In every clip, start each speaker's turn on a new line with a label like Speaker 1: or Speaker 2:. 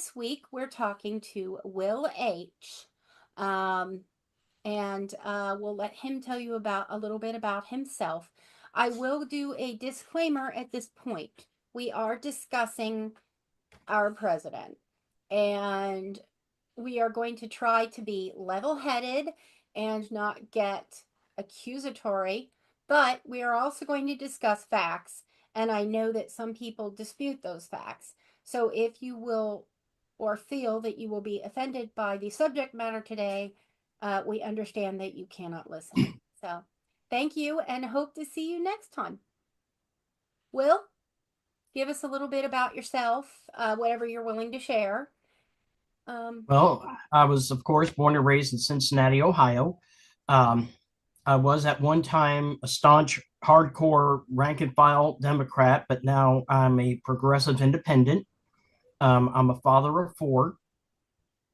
Speaker 1: this week we're talking to Will H. And we'll let him tell you about a little bit about himself. I will do a disclaimer at this point. We are discussing our president, and we are going to try to be level-headed and not get accusatory, but we are also going to discuss facts, and I know that some people dispute those facts. So if you will or feel that you will be offended by the subject matter today, we understand that you cannot listen. So thank you and hope to see you next time. Will, give us a little bit about yourself, whatever you're willing to share.
Speaker 2: Well, I was, of course, born and raised in Cincinnati, Ohio. Um, I was at one time a staunch, hardcore rank and file Democrat, but now I'm a progressive independent. I'm a father of four.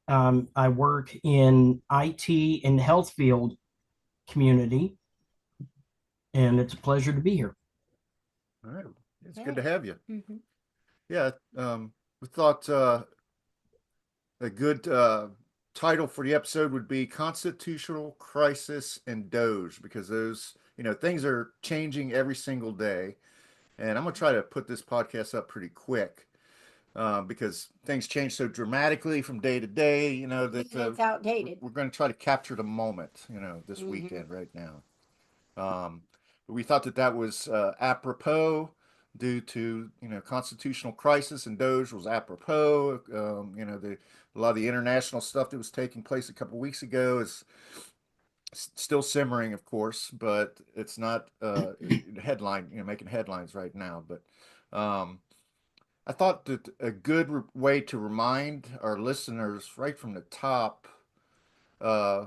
Speaker 2: I work in IT and health field community, and it's a pleasure to be here.
Speaker 3: All right. It's
Speaker 1: Yeah.
Speaker 3: good to have you.
Speaker 1: Mm-hmm.
Speaker 3: Yeah. We thought a good title for the episode would be Constitutional Crisis and Doge, because those, things are changing every single day. And I'm going to try to put this podcast up pretty quick because things change so dramatically from day to day, that
Speaker 1: It's outdated.
Speaker 3: we're going to try to capture the moment, this
Speaker 1: Mm-hmm.
Speaker 3: weekend right now. We thought that was apropos due to constitutional crisis, and Doge was apropos. A lot of the international stuff that was taking place a couple of weeks ago is still simmering, of course, but it's not headline making headlines right now. But I thought that a good way to remind our listeners right from the top uh,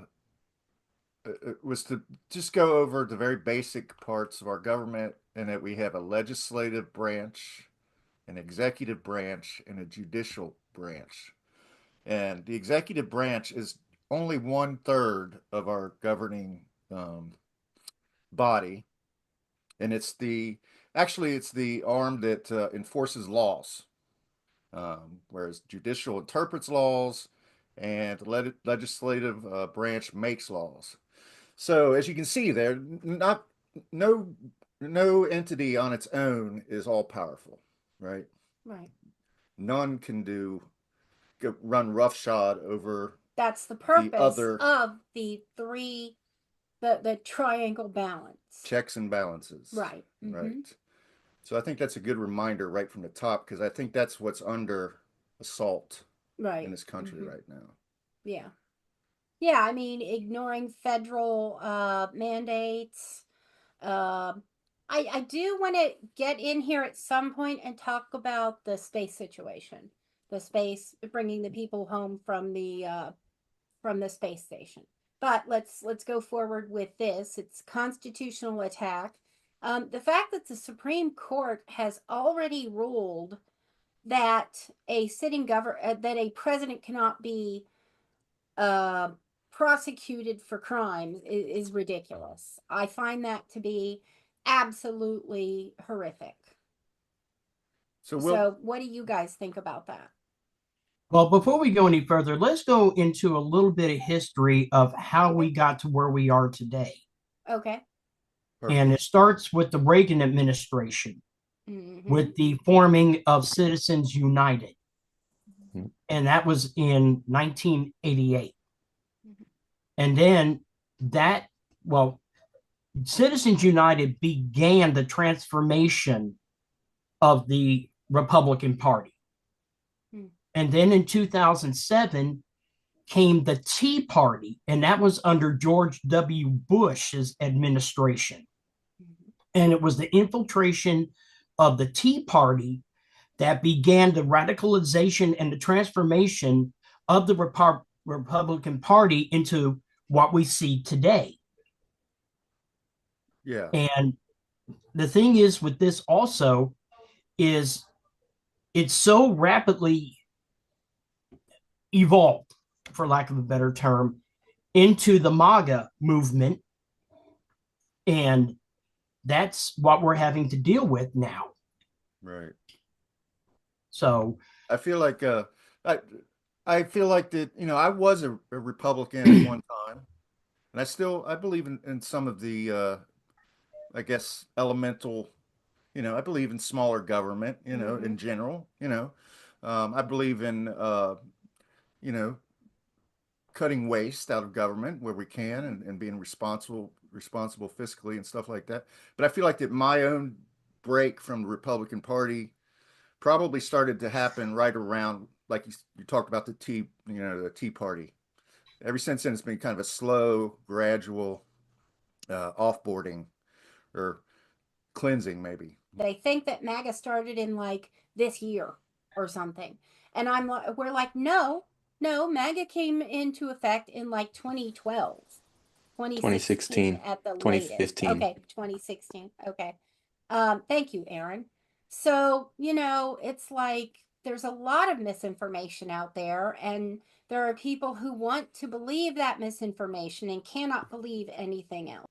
Speaker 3: was to just go over the very basic parts of our government, and that we have a legislative branch, an executive branch, and a judicial branch. And the executive branch is only 1/3 of our governing body, and it's the arm that enforces laws, whereas judicial interprets laws, and the legislative branch makes laws. So as you can see there, not no no entity on its own is all powerful, right?
Speaker 1: Right.
Speaker 3: None can run roughshod over
Speaker 1: That's the
Speaker 3: the
Speaker 1: purpose
Speaker 3: other
Speaker 1: of the triangle balance.
Speaker 3: checks and balances.
Speaker 1: Right. Mm-hmm.
Speaker 3: Right. So I think that's a good reminder right from the top, because I think that's what's under assault
Speaker 1: Right.
Speaker 3: in this country
Speaker 1: Mm-hmm.
Speaker 3: right now.
Speaker 1: Yeah. Yeah, I mean, ignoring federal mandates. Uh, I do want to get in here at some point and talk about the space situation, the space bringing the people home from the space station. But let's go forward with this. It's constitutional attack. The fact that the Supreme Court has already ruled that that a president cannot be uh, prosecuted for crimes is ridiculous. I find that to be absolutely horrific. So, what do you guys think about that?
Speaker 2: Well, before we go any further, let's go into a little bit of history of how we got to where we are today.
Speaker 1: Okay.
Speaker 3: Perfect.
Speaker 2: And it starts with the Reagan administration, with the forming of Citizens United. And that was in 1988. And then Citizens United began the transformation of the Republican Party. And then in 2007 came the Tea Party, and that was under George W. Bush's administration. And it was the infiltration of the Tea Party that began the radicalization and the transformation of the Republican Party into what we see today.
Speaker 3: Yeah.
Speaker 2: And the thing is with this also is it's so rapidly evolved, for lack of a better term, into the MAGA movement. And that's what we're having to deal with now.
Speaker 3: Right.
Speaker 2: So
Speaker 3: I feel like I I feel like that, I was a Republican at one time, and I believe in some of the I guess elemental, I believe in smaller government,
Speaker 1: Mm-hmm.
Speaker 3: in general, I believe in you know, cutting waste out of government where we can, and being responsible fiscally and stuff like that. But I feel like that my own break from the Republican Party probably started to happen right around, like you talked about the Tea Party. Ever since then, it's been kind of a slow, gradual offboarding or cleansing, maybe.
Speaker 1: They think that MAGA started in like this year or something. And we're like, no, no, MAGA came into effect in like 2012, 2016
Speaker 4: 2016,
Speaker 1: at the latest.
Speaker 4: 2015.
Speaker 1: Okay, 2016. Okay. Thank you, Aaron. So, it's like there's a lot of misinformation out there, and there are people who want to believe that misinformation and cannot believe anything else.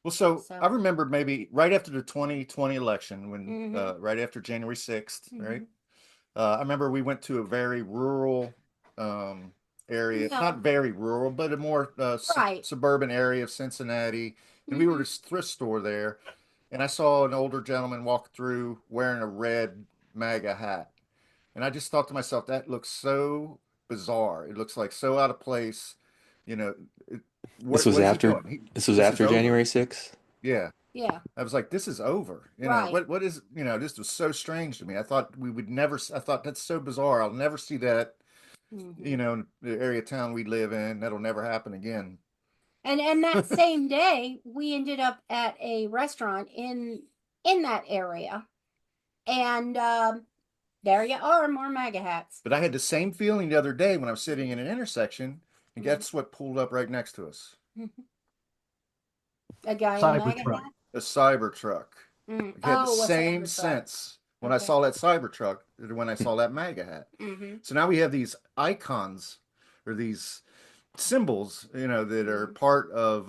Speaker 3: Well, so I
Speaker 1: So,
Speaker 3: remember maybe right after the 2020 election, when
Speaker 1: mm-hmm,
Speaker 3: right after January 6th, right?
Speaker 1: mm-hmm.
Speaker 3: I remember we went to a very rural um, area, not
Speaker 1: No,
Speaker 3: very rural, but a more
Speaker 1: right.
Speaker 3: suburban area of Cincinnati. And we were
Speaker 1: Mm-hmm.
Speaker 3: at a thrift store there, and I saw an older gentleman walk through wearing a red MAGA hat. And I just thought to myself, that looks so bizarre. It looks like so out of place. You know, it,
Speaker 4: This was
Speaker 3: what is he
Speaker 4: after
Speaker 3: doing?
Speaker 4: this was
Speaker 3: This is
Speaker 4: after
Speaker 3: over.
Speaker 4: January 6th.
Speaker 3: Yeah.
Speaker 1: Yeah,
Speaker 3: I was like, this is over.
Speaker 1: right.
Speaker 3: What is, this was so strange to me. I thought we would never, I thought that's so bizarre. I'll never see that,
Speaker 1: Mm-hmm.
Speaker 3: in the area of town we live in. That'll never happen again.
Speaker 1: And that same day, we ended up at a restaurant in that area, and there you are, more MAGA hats.
Speaker 3: But I had the same feeling the other day when I was sitting in an intersection, and
Speaker 1: Mm-hmm.
Speaker 3: guess what pulled up right next to us?
Speaker 1: A guy in a MAGA
Speaker 2: Cybertruck.
Speaker 1: hat.
Speaker 3: A Cybertruck. I had the
Speaker 1: Oh, a
Speaker 3: same
Speaker 1: Cybertruck.
Speaker 3: sense when I
Speaker 1: Okay.
Speaker 3: saw that Cybertruck than when I saw that MAGA hat.
Speaker 1: Mm-hmm.
Speaker 3: So now we have these icons, or these symbols, that are
Speaker 1: Mm-hmm.
Speaker 3: part of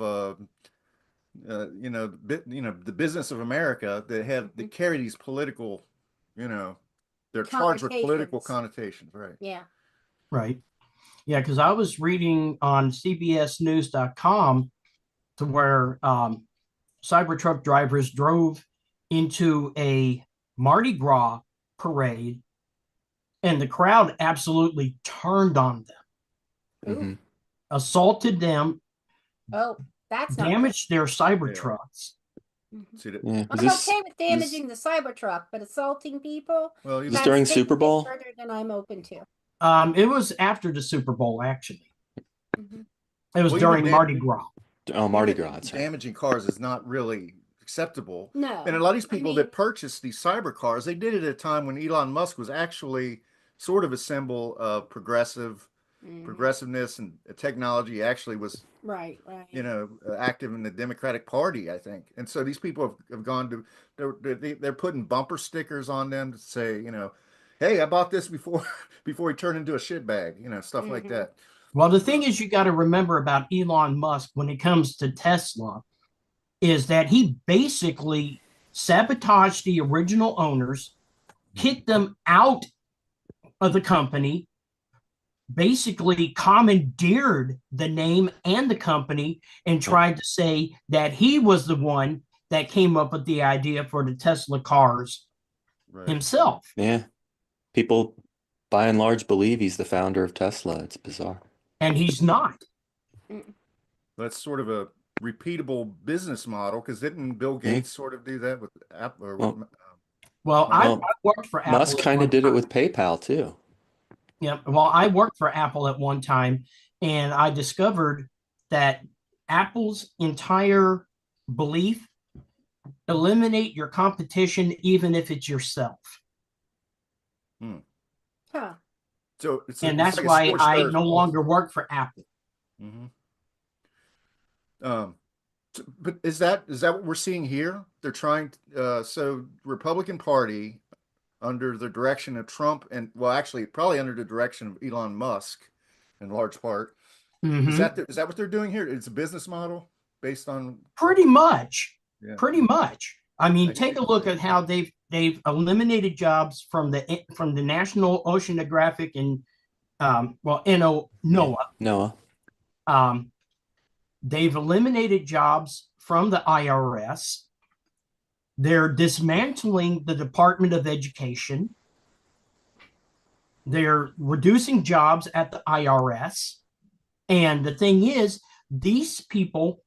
Speaker 3: the business of America, that
Speaker 1: Mm-hmm.
Speaker 3: carry these political, you know, they're charged with political
Speaker 1: Connotations.
Speaker 3: connotations, right?
Speaker 1: Yeah.
Speaker 2: Right. Yeah, because I was reading on CBSnews.com to where Cybertruck drivers drove into a Mardi Gras parade, and the crowd absolutely turned on them,
Speaker 1: Ooh.
Speaker 4: Hmm.
Speaker 2: assaulted them,
Speaker 1: Oh, that's not good.
Speaker 2: damaged their
Speaker 3: Yeah.
Speaker 2: Cybertrucks.
Speaker 1: Mm-hmm.
Speaker 3: See that?
Speaker 4: Yeah,
Speaker 1: I'm okay with damaging the Cybertruck, but assaulting people,
Speaker 3: Well,
Speaker 4: was
Speaker 1: that's
Speaker 4: during
Speaker 1: taking
Speaker 4: Super
Speaker 1: it
Speaker 4: Bowl?
Speaker 1: further than I'm open to.
Speaker 2: It was after the Super Bowl, actually.
Speaker 1: Mm-hmm.
Speaker 2: It was
Speaker 3: well,
Speaker 2: during Mardi Gras.
Speaker 4: Oh, Mardi Gras,
Speaker 3: even
Speaker 4: that's right.
Speaker 3: damaging cars is not really acceptable.
Speaker 1: No,
Speaker 3: And a lot of these
Speaker 1: I
Speaker 3: people
Speaker 1: mean,
Speaker 3: that purchased these cyber cars, they did it at a time when Elon Musk was actually sort of a symbol of
Speaker 1: mm-hmm.
Speaker 3: progressiveness and technology. He actually was,
Speaker 1: Right, right.
Speaker 3: active in the Democratic Party, I think. And so these people have gone to, they're putting bumper stickers on them to say, hey, I bought this before before he turned into a shitbag, stuff like
Speaker 1: Mm-hmm.
Speaker 3: that.
Speaker 2: Well, the thing is, you got to remember about Elon Musk when it comes to Tesla is that he basically sabotaged the original owners, kicked them out of the company, basically commandeered the name and the company, and tried to say that he was the one that came up with the idea for the Tesla cars
Speaker 3: Right.
Speaker 2: himself.
Speaker 4: Yeah. People by and large believe he's the founder of Tesla. It's bizarre.
Speaker 2: And he's not.
Speaker 3: That's sort of a repeatable business model, because didn't Bill Gates sort of do that with Apple, or with,
Speaker 2: Well, I
Speaker 4: Well,
Speaker 2: worked for Apple.
Speaker 4: Musk kind of did it with PayPal too.
Speaker 2: Yeah. Well, I worked for Apple at one time, and I discovered that Apple's entire belief: eliminate your competition, even if it's yourself.
Speaker 1: Huh.
Speaker 3: So
Speaker 2: And
Speaker 3: it's
Speaker 2: that's
Speaker 3: like a
Speaker 2: why
Speaker 3: scorched
Speaker 2: I
Speaker 3: earth.
Speaker 2: no longer work for Apple.
Speaker 3: Mm-hmm. But is that what we're seeing here? They're trying, so Republican Party under the direction of Trump, and well, actually, probably under the direction of Elon Musk, in large part. Is
Speaker 2: Mm-hmm.
Speaker 3: that what they're doing here? It's a business model based on,
Speaker 2: Pretty much.
Speaker 3: yeah.
Speaker 2: Pretty much. I mean,
Speaker 3: I
Speaker 2: take
Speaker 3: hear
Speaker 2: a
Speaker 3: you.
Speaker 2: look at how they've eliminated jobs from the National Oceanographic and well, NOAA.
Speaker 4: Noah.
Speaker 2: They've eliminated jobs from the IRS. They're dismantling the Department of Education. They're reducing jobs at the IRS. And the thing is, these people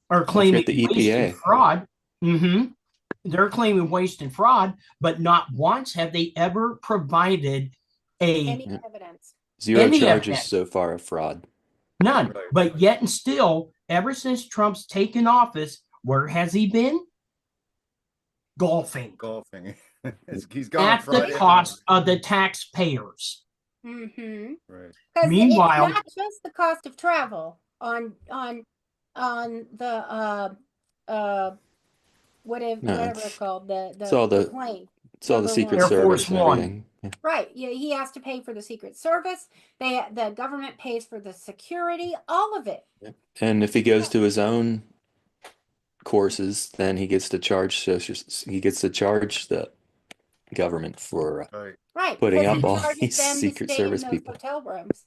Speaker 2: are claiming
Speaker 4: the
Speaker 2: waste and
Speaker 4: EPA.
Speaker 2: fraud. They're claiming waste and fraud, but not once have they ever provided
Speaker 1: Any evidence.
Speaker 4: Zero charges so far of fraud.
Speaker 2: None. But yet and still, ever since Trump's taken office, where has he been? Golfing.
Speaker 3: He's gone
Speaker 2: at the cost of the taxpayers.
Speaker 1: Mm-hmm.
Speaker 3: Right.
Speaker 2: Meanwhile,
Speaker 1: it's not just the cost of travel on the whatever it's called, the plane.
Speaker 4: It's all the Secret
Speaker 2: Air
Speaker 4: Service
Speaker 2: Force
Speaker 4: and
Speaker 2: One.
Speaker 4: everything. Yeah.
Speaker 1: Right. Yeah, he has to pay for the Secret Service. The government pays for the security, all of it.
Speaker 4: Yeah. And if he goes to his own courses, then he gets to charge the government for putting up all these Secret Service people.
Speaker 1: Hotel rooms.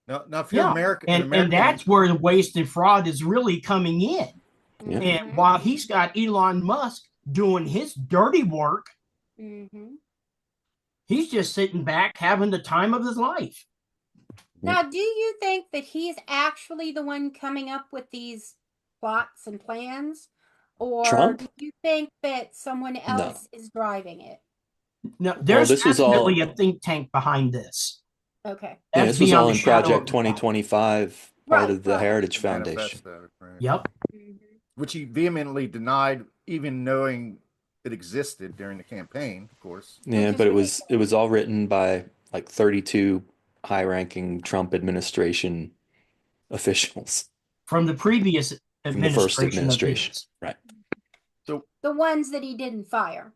Speaker 3: Now if you're American,
Speaker 2: and that's where the waste and fraud is really coming in.
Speaker 4: Yeah.
Speaker 2: And while he's got Elon Musk doing his dirty work, he's just sitting back having the time of his life.
Speaker 1: Now, do you think that he's actually the one coming up with these plots and plans? Or
Speaker 4: Trump?
Speaker 1: do you think that someone else is driving it?
Speaker 2: No, there's
Speaker 4: this was
Speaker 2: definitely a think tank behind this.
Speaker 1: Okay.
Speaker 4: Yeah,
Speaker 2: That's
Speaker 4: this was
Speaker 2: beyond
Speaker 4: all
Speaker 2: the
Speaker 4: in
Speaker 2: shadow
Speaker 4: Project
Speaker 2: of a doubt.
Speaker 4: 2025, part of the Heritage Foundation.
Speaker 2: Yep.
Speaker 3: Which he vehemently denied, even knowing it existed during the campaign, of course.
Speaker 4: Yeah, but it was all written by like 32 high-ranking Trump administration officials
Speaker 2: From the previous
Speaker 4: from the first administration. Right.
Speaker 3: So
Speaker 1: the ones that he didn't fire.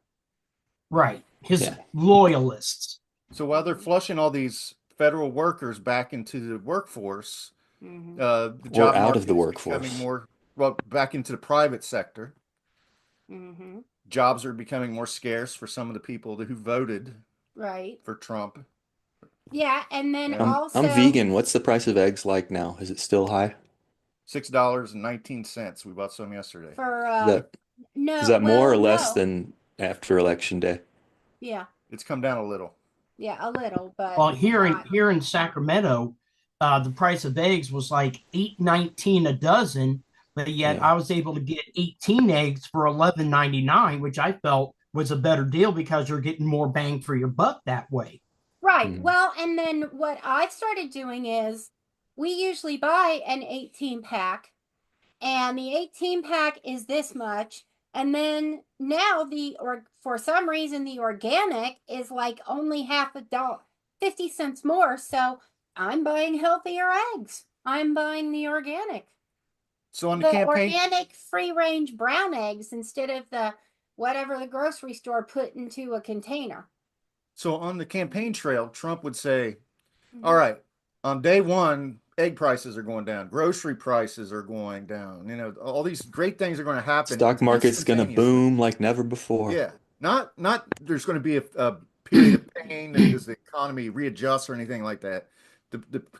Speaker 2: Right. His loyalists.
Speaker 3: So while they're flushing all these federal workers back into the workforce, the job
Speaker 4: out of the
Speaker 3: market is
Speaker 4: workforce,
Speaker 3: becoming back into the private sector. Jobs are becoming more scarce for some of the people who voted for Trump.
Speaker 1: Yeah, and then also
Speaker 4: I'm vegan. What's the price of eggs like now? Is it still high?
Speaker 3: $6.19. We bought some yesterday.
Speaker 1: For
Speaker 4: is that more or less than after Election Day?
Speaker 1: Yeah.
Speaker 3: It's come down a little.
Speaker 1: Yeah, a little, but
Speaker 2: well, here in Sacramento, the price of eggs was like $8.19 a dozen, but yet I was able to get 18 eggs for $11.99, which I felt was a better deal because you're getting more bang for your buck that way.
Speaker 1: Right. Well, and then what I've started doing is we usually buy an 18 pack, and the 18 pack is this much. And then now for some reason, the organic is like only $0.50, 50 cents more. So I'm buying healthier eggs. I'm buying the organic.
Speaker 3: So on the campaign,
Speaker 1: organic free range brown eggs instead of the whatever the grocery store put into a container.
Speaker 3: So on the campaign trail, Trump would say, all right, on day one, egg prices are going down. Grocery prices are going down. You know, all these great things are going to happen.
Speaker 4: Stock market's going to boom like never before.
Speaker 3: Yeah. Not there's going to be a period of pain as the economy readjusts or anything like that.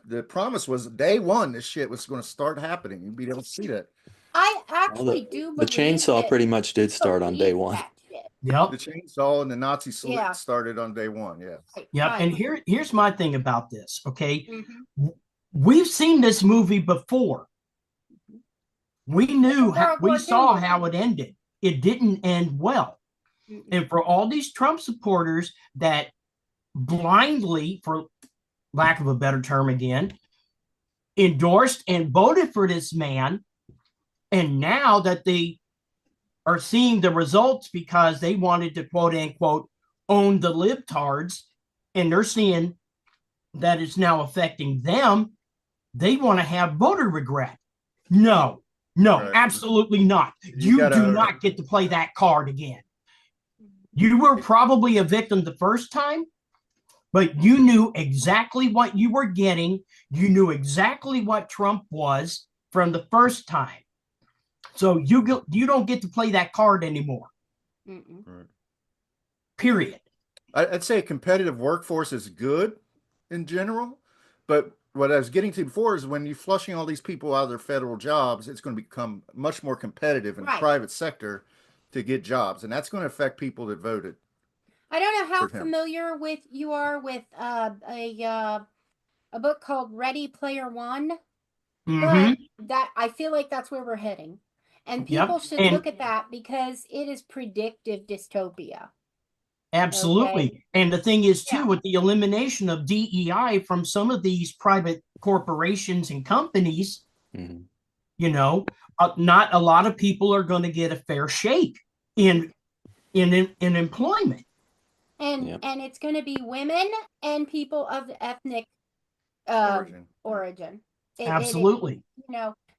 Speaker 3: The promise was day one, this shit was going to start happening. You'd be able to see that.
Speaker 1: I actually do believe
Speaker 4: the chainsaw pretty much did start on day one.
Speaker 2: Yep.
Speaker 3: The chainsaw and the Nazi salute started on day one. Yeah.
Speaker 2: Yep. And here's my thing about this. Okay. We've seen this movie before. We saw how it ended. It didn't end well. And for all these Trump supporters that blindly, for lack of a better term again, endorsed and voted for this man, and now that they are seeing the results because they wanted to quote unquote own the libtards, and they're seeing that it's now affecting them, they want to have voter regret. No, absolutely not. You do not get to play that card again. You were probably a victim the first time, but you knew exactly what you were getting. You knew exactly what Trump was from the first time. So you don't get to play that card anymore. Period.
Speaker 3: I'd say a competitive workforce is good in general, But what I was getting to before is when you're flushing all these people out of their federal jobs, it's going to become much more competitive in the private sector to get jobs, and that's going to affect people that voted.
Speaker 1: I don't know how familiar you are with a book called Ready Player One, but that I feel like that's where we're heading, and people should look at that because it is predictive dystopia.
Speaker 2: Absolutely. Okay. And the thing is, too, with the elimination of DEI from some of these private corporations and companies, you know, not a lot of people are going to get a fair shake in employment.
Speaker 1: And it's going to be women and people of the ethnic origin.
Speaker 2: Absolutely.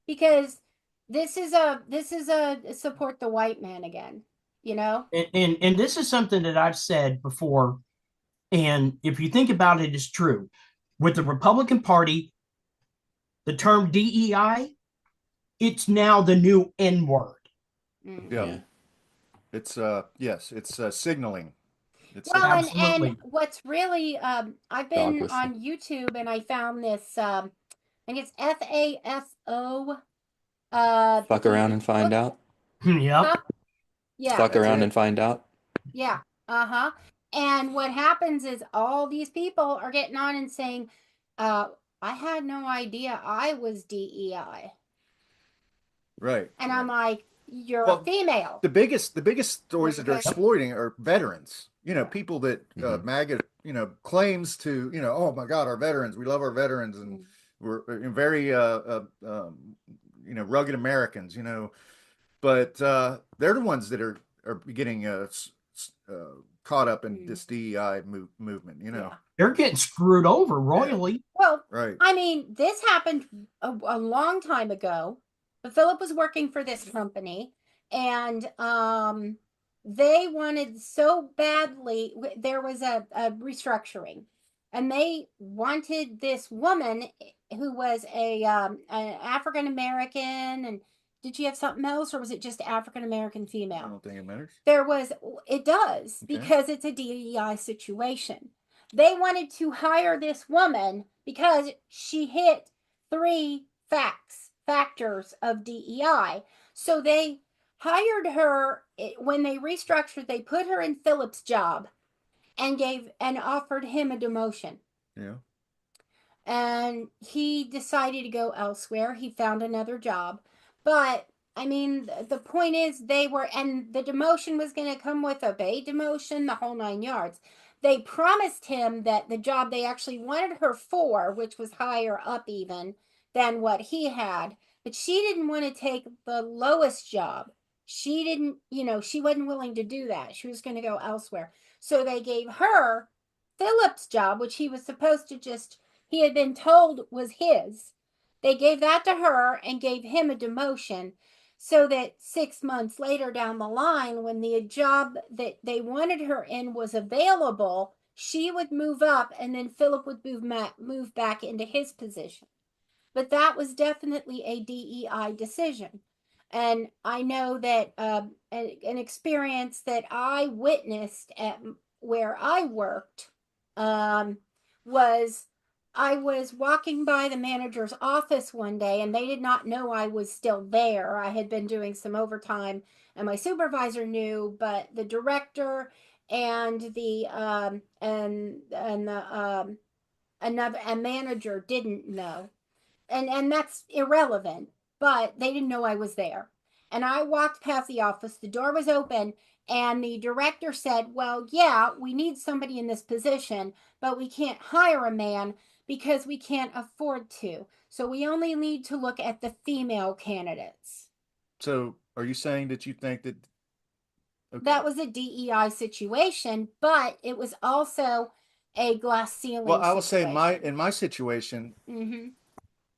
Speaker 1: Because this is a support the white man again.
Speaker 2: And this is something that I've said before, and if you think about it, it's true. With the Republican Party, the term DEI, it's now the new N-word.
Speaker 3: Yeah. It's it's signaling.
Speaker 1: And what's really I've been on YouTube and I found this I think it's FAFO
Speaker 4: fuck around and find out.
Speaker 2: Yep.
Speaker 1: Yeah.
Speaker 4: Fuck around and find out.
Speaker 1: Yeah. And what happens is all these people are getting on and saying, I had no idea I was DEI.
Speaker 3: Right.
Speaker 1: And I'm like, you're a female.
Speaker 3: The biggest stories that they're exploiting are veterans. People that MAGA, claims to, oh my God, our veterans, we love our veterans, and we're very, rugged Americans, but they're the ones that are getting caught up in this DEI movement,
Speaker 2: They're getting screwed over royally.
Speaker 1: Well, right. I mean, this happened a long time ago. But Philip was working for this company, and they wanted so badly, there was a restructuring, and they wanted this woman who was an African American. And did you have something else, or was it just African American female?
Speaker 3: I don't think it matters.
Speaker 1: It does, because it's a DEI situation. They wanted to hire this woman because she hit 3 factors of DEI. So they hired her. When they restructured, they put her in Philip's job and offered him a demotion.
Speaker 3: Yeah.
Speaker 1: And he decided to go elsewhere. He found another job. But I mean, the point is and the demotion was going to come with a pay demotion, the whole 9 yards. They promised him that the job they actually wanted her for, which was higher up even than what he had, but she didn't want to take the lowest job. She didn't, she wasn't willing to do that. She was going to go elsewhere. So they gave her Philip's job, which he was supposed to he had been told was his. They gave that to her and gave him a demotion, so that 6 months later down the line, when the job that they wanted her in was available, she would move up, and then Philip would move back into his position. But that was definitely a DEI decision. And I know that an experience that I witnessed at where I worked was I was walking by the manager's office one day, and they did not know I was still there. I had been doing some overtime, and my supervisor knew, but the director and the manager didn't know. And that's irrelevant, but they didn't know I was there. And I walked past the office, the door was open, and the director said, well, yeah, we need somebody in this position, but we can't hire a man because we can't afford to. So we only need to look at the female candidates.
Speaker 3: So are you saying that you think that
Speaker 1: that was a DEI situation, but it was also a glass ceiling
Speaker 3: Well, I will say in my situation,
Speaker 1: mm-hmm.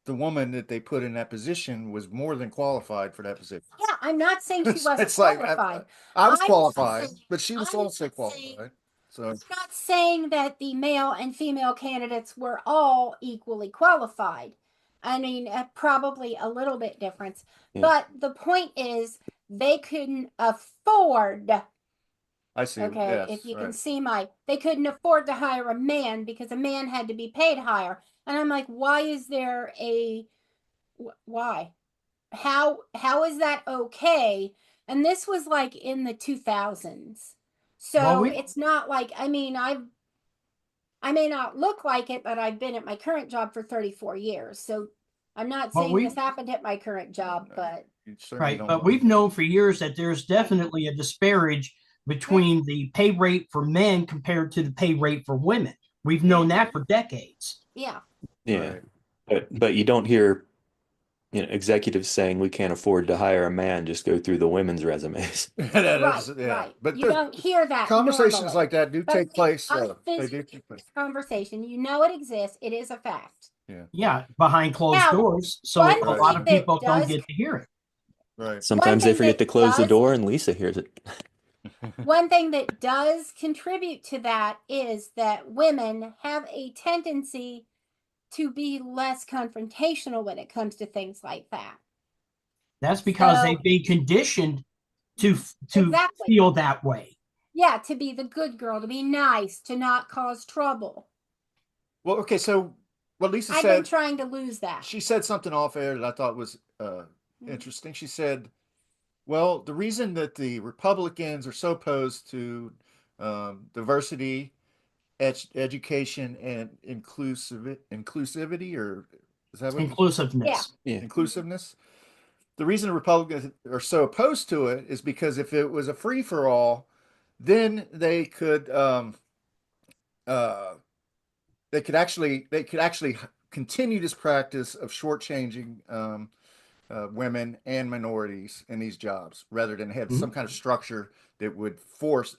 Speaker 3: the woman that they put in that position was more than qualified for that position.
Speaker 1: Yeah, I'm not saying she wasn't qualified.
Speaker 3: I was qualified, but she was also qualified. So
Speaker 1: I'm not saying that the male and female candidates were all equally qualified. I mean, probably a little bit difference. Yeah. But the point is, they couldn't afford.
Speaker 3: I see.
Speaker 1: Okay, yes, if you can see they couldn't afford to hire a man because a man had to be paid higher. And I'm like, why is there why? How is that okay? And this was like in the 2000s. So it's not like, I mean, I may not look like it, but I've been at my current job for 34 years. So I'm not saying this happened at my current job, but
Speaker 2: right. But we've known for years that there's definitely a disparage between the pay rate for men compared to the pay rate for women. We've known that for decades.
Speaker 1: Yeah.
Speaker 4: Yeah. Right. But you don't hear, you know, executives saying we can't afford to hire a man, just go through the women's resumes.
Speaker 1: Right. But you don't hear that.
Speaker 3: Conversations
Speaker 1: normally.
Speaker 3: like that do take place.
Speaker 1: Conversation. You know it exists. It is a fact.
Speaker 2: Yeah. Behind closed doors. So a lot of people don't get to hear it.
Speaker 3: Right.
Speaker 4: Sometimes they forget to close the door and Lisa hears it.
Speaker 1: One thing that does contribute to that is that women have a tendency to be less confrontational when it comes to things like that.
Speaker 2: That's because they've been conditioned to feel that way.
Speaker 1: Yeah, to be the good girl, to be nice, to not cause trouble.
Speaker 3: Well, okay, so what Lisa said,
Speaker 1: I've been trying to lose that.
Speaker 3: She said something off air that I thought was interesting. She said, well, the reason that the Republicans are so opposed to diversity, education, and inclusivity, or is that what
Speaker 2: inclusiveness?
Speaker 4: Yeah.
Speaker 3: Inclusiveness. The reason the Republicans are so opposed to it is because if it was a free for all, then they could actually continue this practice of shortchanging women and minorities in these jobs, rather than have some kind of structure that would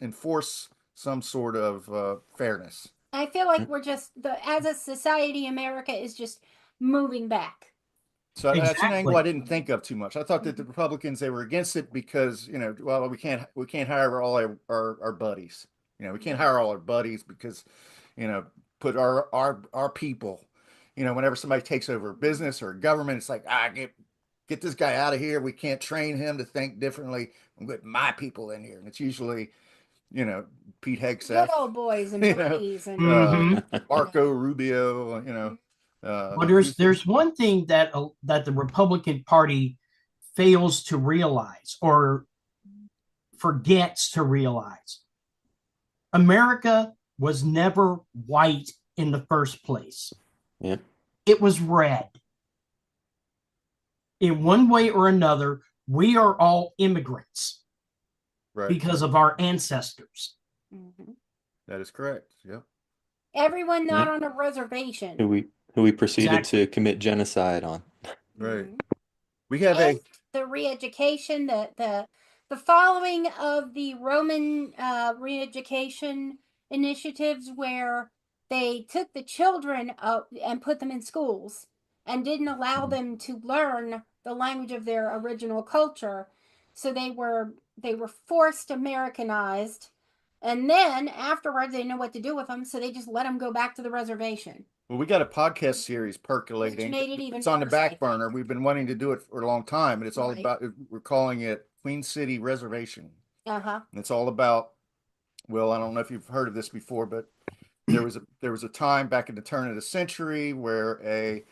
Speaker 3: enforce some sort of fairness.
Speaker 1: I feel like we're just as a society, America is just moving back.
Speaker 3: So that's an angle I didn't think of too much. I thought that the Republicans, they were against it because, you know, well, we can't hire all our buddies. You know, we can't hire all our buddies because, you know, put our people, you know, whenever somebody takes over a business or a government, it's like, get this guy out of here. We can't train him to think differently. I'm put my people in here. And it's usually, you know, Pete Hegseth,
Speaker 1: good old boys and buddies, and
Speaker 3: Marco Rubio, you know.
Speaker 2: Well, there's one thing that the Republican Party fails to realize or forgets to realize. America was never white in the first place.
Speaker 4: Yeah.
Speaker 2: It was red. In one way or another, we are all immigrants because of our ancestors.
Speaker 3: That is correct. Yep.
Speaker 1: Everyone not on a reservation.
Speaker 4: Who we proceeded to commit genocide on.
Speaker 3: Right. We have
Speaker 1: the re-education, the following of the Roman re-education initiatives, where they took the children up and put them in schools and didn't allow them to learn the language of their original culture. So they were forced Americanized, and then afterwards they know what to do with them, so they just let them go back to the reservation.
Speaker 3: Well, we got a podcast series percolating. It's on the back burner. We've been wanting to do it for a long time, and it's all about, we're calling it Queen City Reservation. And it's all about, well, I don't know if you've heard of this before, but there was a time back in the turn of the century where a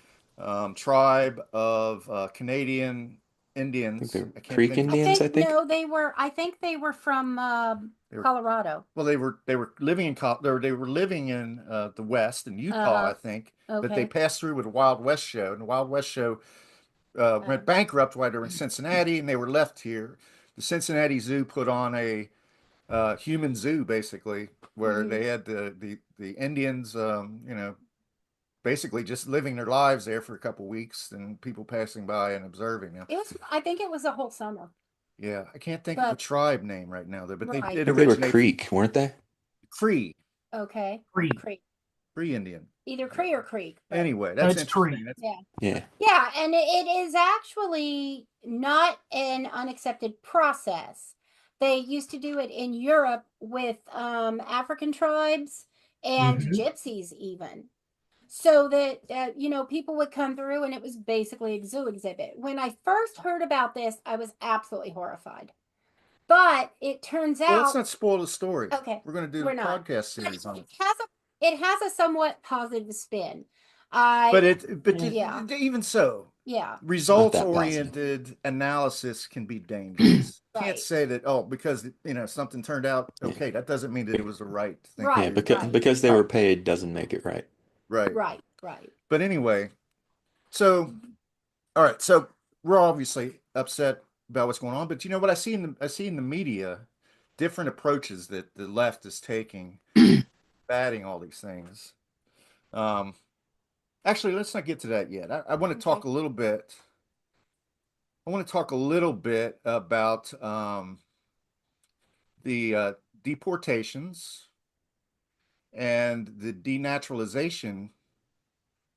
Speaker 3: tribe of Canadian Indians,
Speaker 4: Creek Indians, I think.
Speaker 1: No, I think they were from Colorado.
Speaker 3: Well, they were living in the West, in Utah, I think.
Speaker 1: Okay.
Speaker 3: But they passed through with a Wild West show, and the Wild West show went bankrupt while they were in Cincinnati, and they were left here. The Cincinnati Zoo put on a human zoo, basically, where they had the Indians, you know, basically just living their lives there for a couple weeks, and people passing by and observing them.
Speaker 1: I think it was a whole summer.
Speaker 3: Yeah, I can't think of the tribe name right now, though, but they did
Speaker 4: originate. They were Creek, weren't they?
Speaker 3: Cree.
Speaker 1: Okay.
Speaker 3: Cree Indian.
Speaker 1: Either Cree or Creek.
Speaker 3: Anyway, that's interesting.
Speaker 1: Yeah, and it is actually not an unaccepted process. They used to do it in Europe with African tribes and gypsies even. So that, you know, people would come through and it was basically a zoo exhibit. When I first heard about this, I was absolutely horrified. But it turns out...
Speaker 3: Well, let's not spoil the story.
Speaker 1: Okay.
Speaker 3: We're going to do a podcast series on it.
Speaker 1: It has a somewhat positive spin.
Speaker 3: Even so,
Speaker 1: yeah,
Speaker 3: results oriented analysis can be dangerous. Can't say that because something turned out okay. That doesn't mean that it was the right thing.
Speaker 4: Yeah, because they were paid doesn't make it right.
Speaker 1: Right.
Speaker 3: But anyway, so all right, so we're obviously upset about what's going on, but you know what I see in the media, different approaches that the left is taking, batting all these things. Actually, let's not get to that yet. I want to talk a little bit. I want to talk a little bit about the deportations and the denaturalization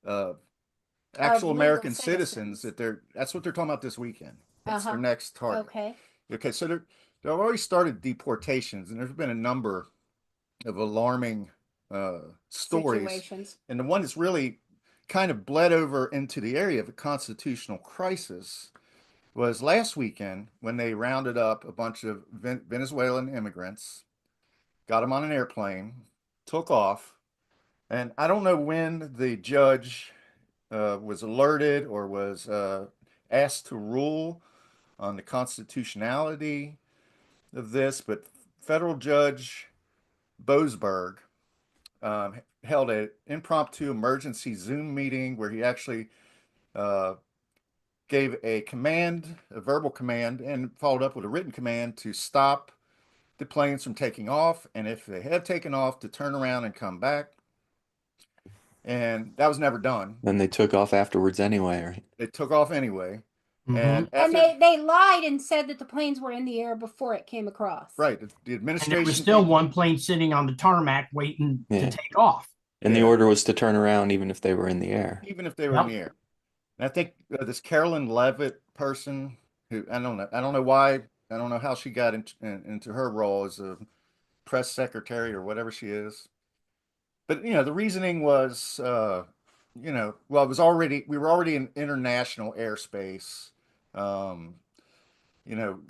Speaker 3: of actual American citizens that's what they're talking about this weekend. That's their next target. Okay, so they've already started deportations, and there's been a number of alarming stories. Situations. And the one that's really kind of bled over into the area of a constitutional crisis was last weekend when they rounded up a bunch of Venezuelan immigrants, got them on an airplane, took off, and I don't know when the judge was alerted or was asked to rule on the constitutionality of this, but federal judge Boasberg held an impromptu emergency Zoom meeting where he actually gave a verbal command, and followed up with a written command to stop the planes from taking off, and if they had taken off, to turn around and come back. And that was never done.
Speaker 4: Then they took off afterwards anyway, right?
Speaker 3: They took off anyway.
Speaker 1: And they lied and said that the planes were in the air before it came across.
Speaker 3: Right. The administration.
Speaker 2: And there was still one plane sitting on the tarmac waiting to take off.
Speaker 4: And the order was to turn around even if they were in the air.
Speaker 3: Even if they were in the air. And I think this Carolyn Levitt person, who I don't know why, I don't know how she got into her role as a press secretary or whatever she is. But the reasoning was, well, we were already in international airspace.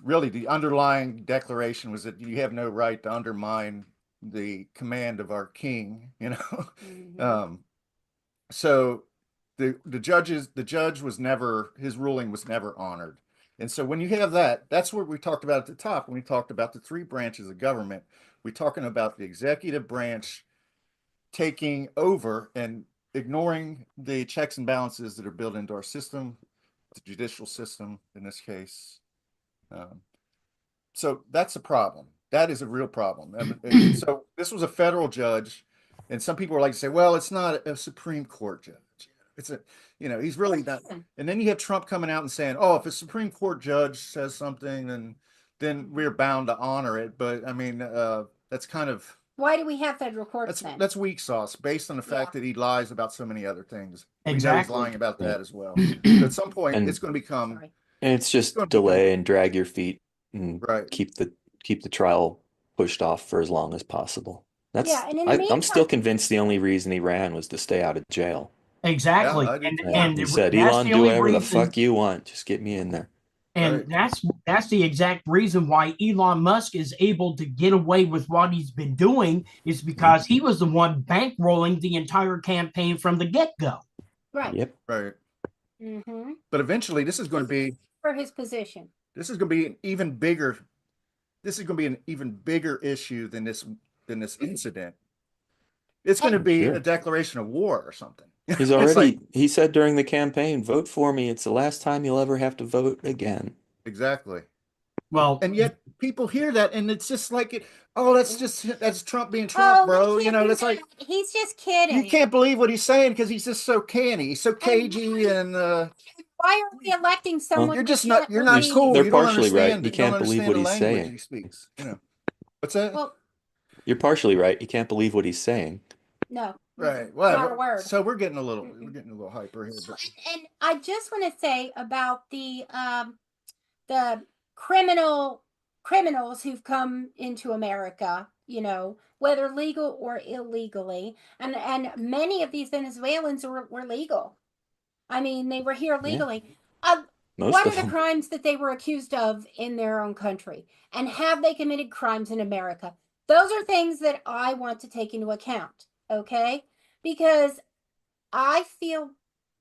Speaker 3: Really the underlying declaration was that you have no right to undermine the command of our king, So the judge was never, his ruling was never honored. And so when you have that's what we talked about at the top, when we talked about the three branches of government. We're talking about the executive branch taking over and ignoring the checks and balances that are built into our system, the judicial system in this case. So that's a problem. That is a real problem. So this was a federal judge, and some people are like to say, well, it's not a Supreme Court judge. It's he's really not. And then you have Trump coming out and saying, oh, if a Supreme Court judge says something, then we're bound to honor it. But I mean, that's kind of.
Speaker 1: Why do we have federal courts then?
Speaker 3: That's weak sauce based on the fact that he lies about so many other things.
Speaker 2: Exactly.
Speaker 3: We know he's lying about that as well. But at some point, it's going to become.
Speaker 4: And it's just delay and drag your feet and keep the trial pushed off for as long as possible. I'm still convinced the only reason he ran was to stay out of jail.
Speaker 2: Exactly.
Speaker 4: Yeah, and he said, Elon, do whatever the fuck you want. Just get me in there.
Speaker 2: And that's the exact reason why Elon Musk is able to get away with what he's been doing, is because he was the one bankrolling the entire campaign from the get-go.
Speaker 1: Right.
Speaker 4: Yep.
Speaker 3: Right. Mm-hmm. But eventually, this is going to be
Speaker 1: for his position.
Speaker 3: This is going to be an even bigger. This is going to be an even bigger issue than this incident. It's going to be a declaration of war or something.
Speaker 4: He's already. He said during the campaign, "Vote for me. It's the last time you'll ever have to vote again."
Speaker 3: Exactly.
Speaker 2: Well,
Speaker 3: and yet people hear that, and it's just like, that's Trump being Trump, bro. It's like
Speaker 1: he's just kidding.
Speaker 3: You can't believe what he's saying because he's just so canny, he's so cagey, and
Speaker 1: why are we electing someone?
Speaker 3: You're just not. You're not cool.
Speaker 4: They're partially right. You can't believe what he's saying.
Speaker 3: He speaks. What's that?
Speaker 1: Well,
Speaker 4: you're partially right. You can't believe what he's saying.
Speaker 1: No.
Speaker 3: Right. Well, so we're getting a little hyper here. But.
Speaker 1: And I just want to say about the criminals who've come into America, whether legal or illegally, and many of these Venezuelans were legal. I mean, they were here legally. Yeah. What are the crimes that they were accused of in their own country? And have they committed crimes in America? Those are things that I want to take into account. Okay? Because I feel.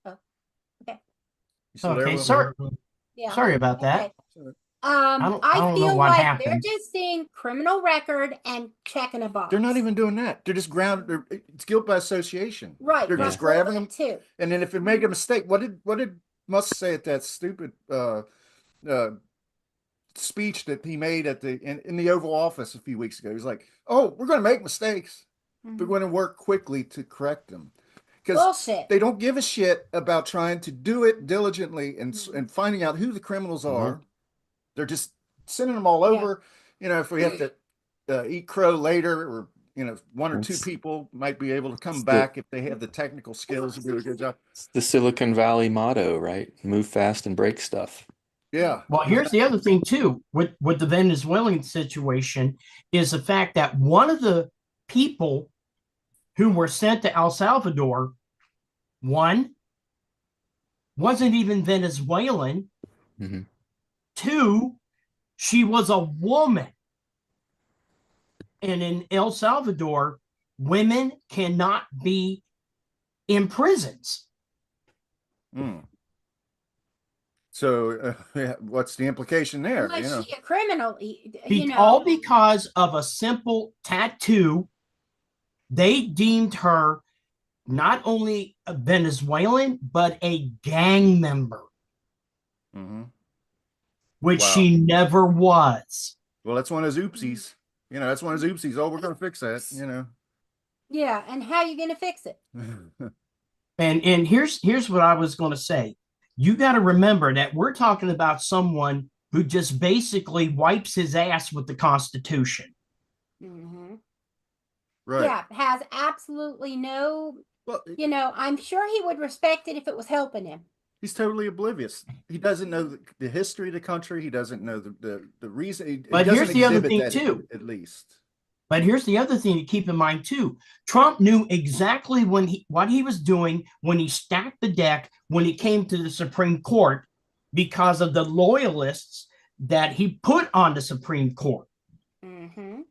Speaker 1: Oh, okay.
Speaker 2: Okay, sorry.
Speaker 1: Yeah.
Speaker 2: Sorry about that.
Speaker 1: Okay.
Speaker 2: I don't know
Speaker 1: feel
Speaker 2: what
Speaker 1: like
Speaker 2: happened.
Speaker 1: they're just seeing criminal record and checking a box.
Speaker 3: They're not even doing that. They're just it's guilt by association.
Speaker 1: Right.
Speaker 3: They're just grabbing them
Speaker 1: too.
Speaker 3: And then if they make a mistake, what did Musk say at that stupid speech that he made at in the Oval Office a few weeks ago? He was like, "Oh, we're going to make mistakes. We're going to work quickly to correct them." Because they don't give a shit about trying to do it diligently and finding out who the criminals are. They're just sending them all over. You know, if we have to eat crow later, or one or two people might be able to come back if they have the technical skills to do a good job.
Speaker 4: It's the Silicon Valley motto, right? Move fast and break stuff.
Speaker 3: Yeah.
Speaker 2: Well, here's the other thing too with the Venezuelan situation is the fact that one of the people who were sent to El Salvador, one, wasn't even Venezuelan.
Speaker 4: Mm-hmm.
Speaker 2: Two, she was a woman. And in El Salvador, women cannot be in prisons.
Speaker 3: So what's the implication there?
Speaker 1: Was she a criminal?
Speaker 2: All because of a simple tattoo. They deemed her not only a Venezuelan, but a gang member, which she never was.
Speaker 3: Well, that's one of those oopsies. That's one of those oopsies. Oh, we're going to fix that,
Speaker 1: Yeah, and how are you going to fix it?
Speaker 2: And here's what I was going to say. You got to remember that we're talking about someone who just basically wipes his ass with the Constitution.
Speaker 3: Right.
Speaker 1: Yeah, has absolutely no. Well, I'm sure he would respect it if it was helping him.
Speaker 3: He's totally oblivious. He doesn't know the history of the country. He doesn't know the reason.
Speaker 2: But here's the other thing too.
Speaker 3: At least.
Speaker 2: But here's the other thing to keep in mind too. Trump knew exactly what he was doing when he stacked the deck when he came to the Supreme Court because of the loyalists that he put on the Supreme Court.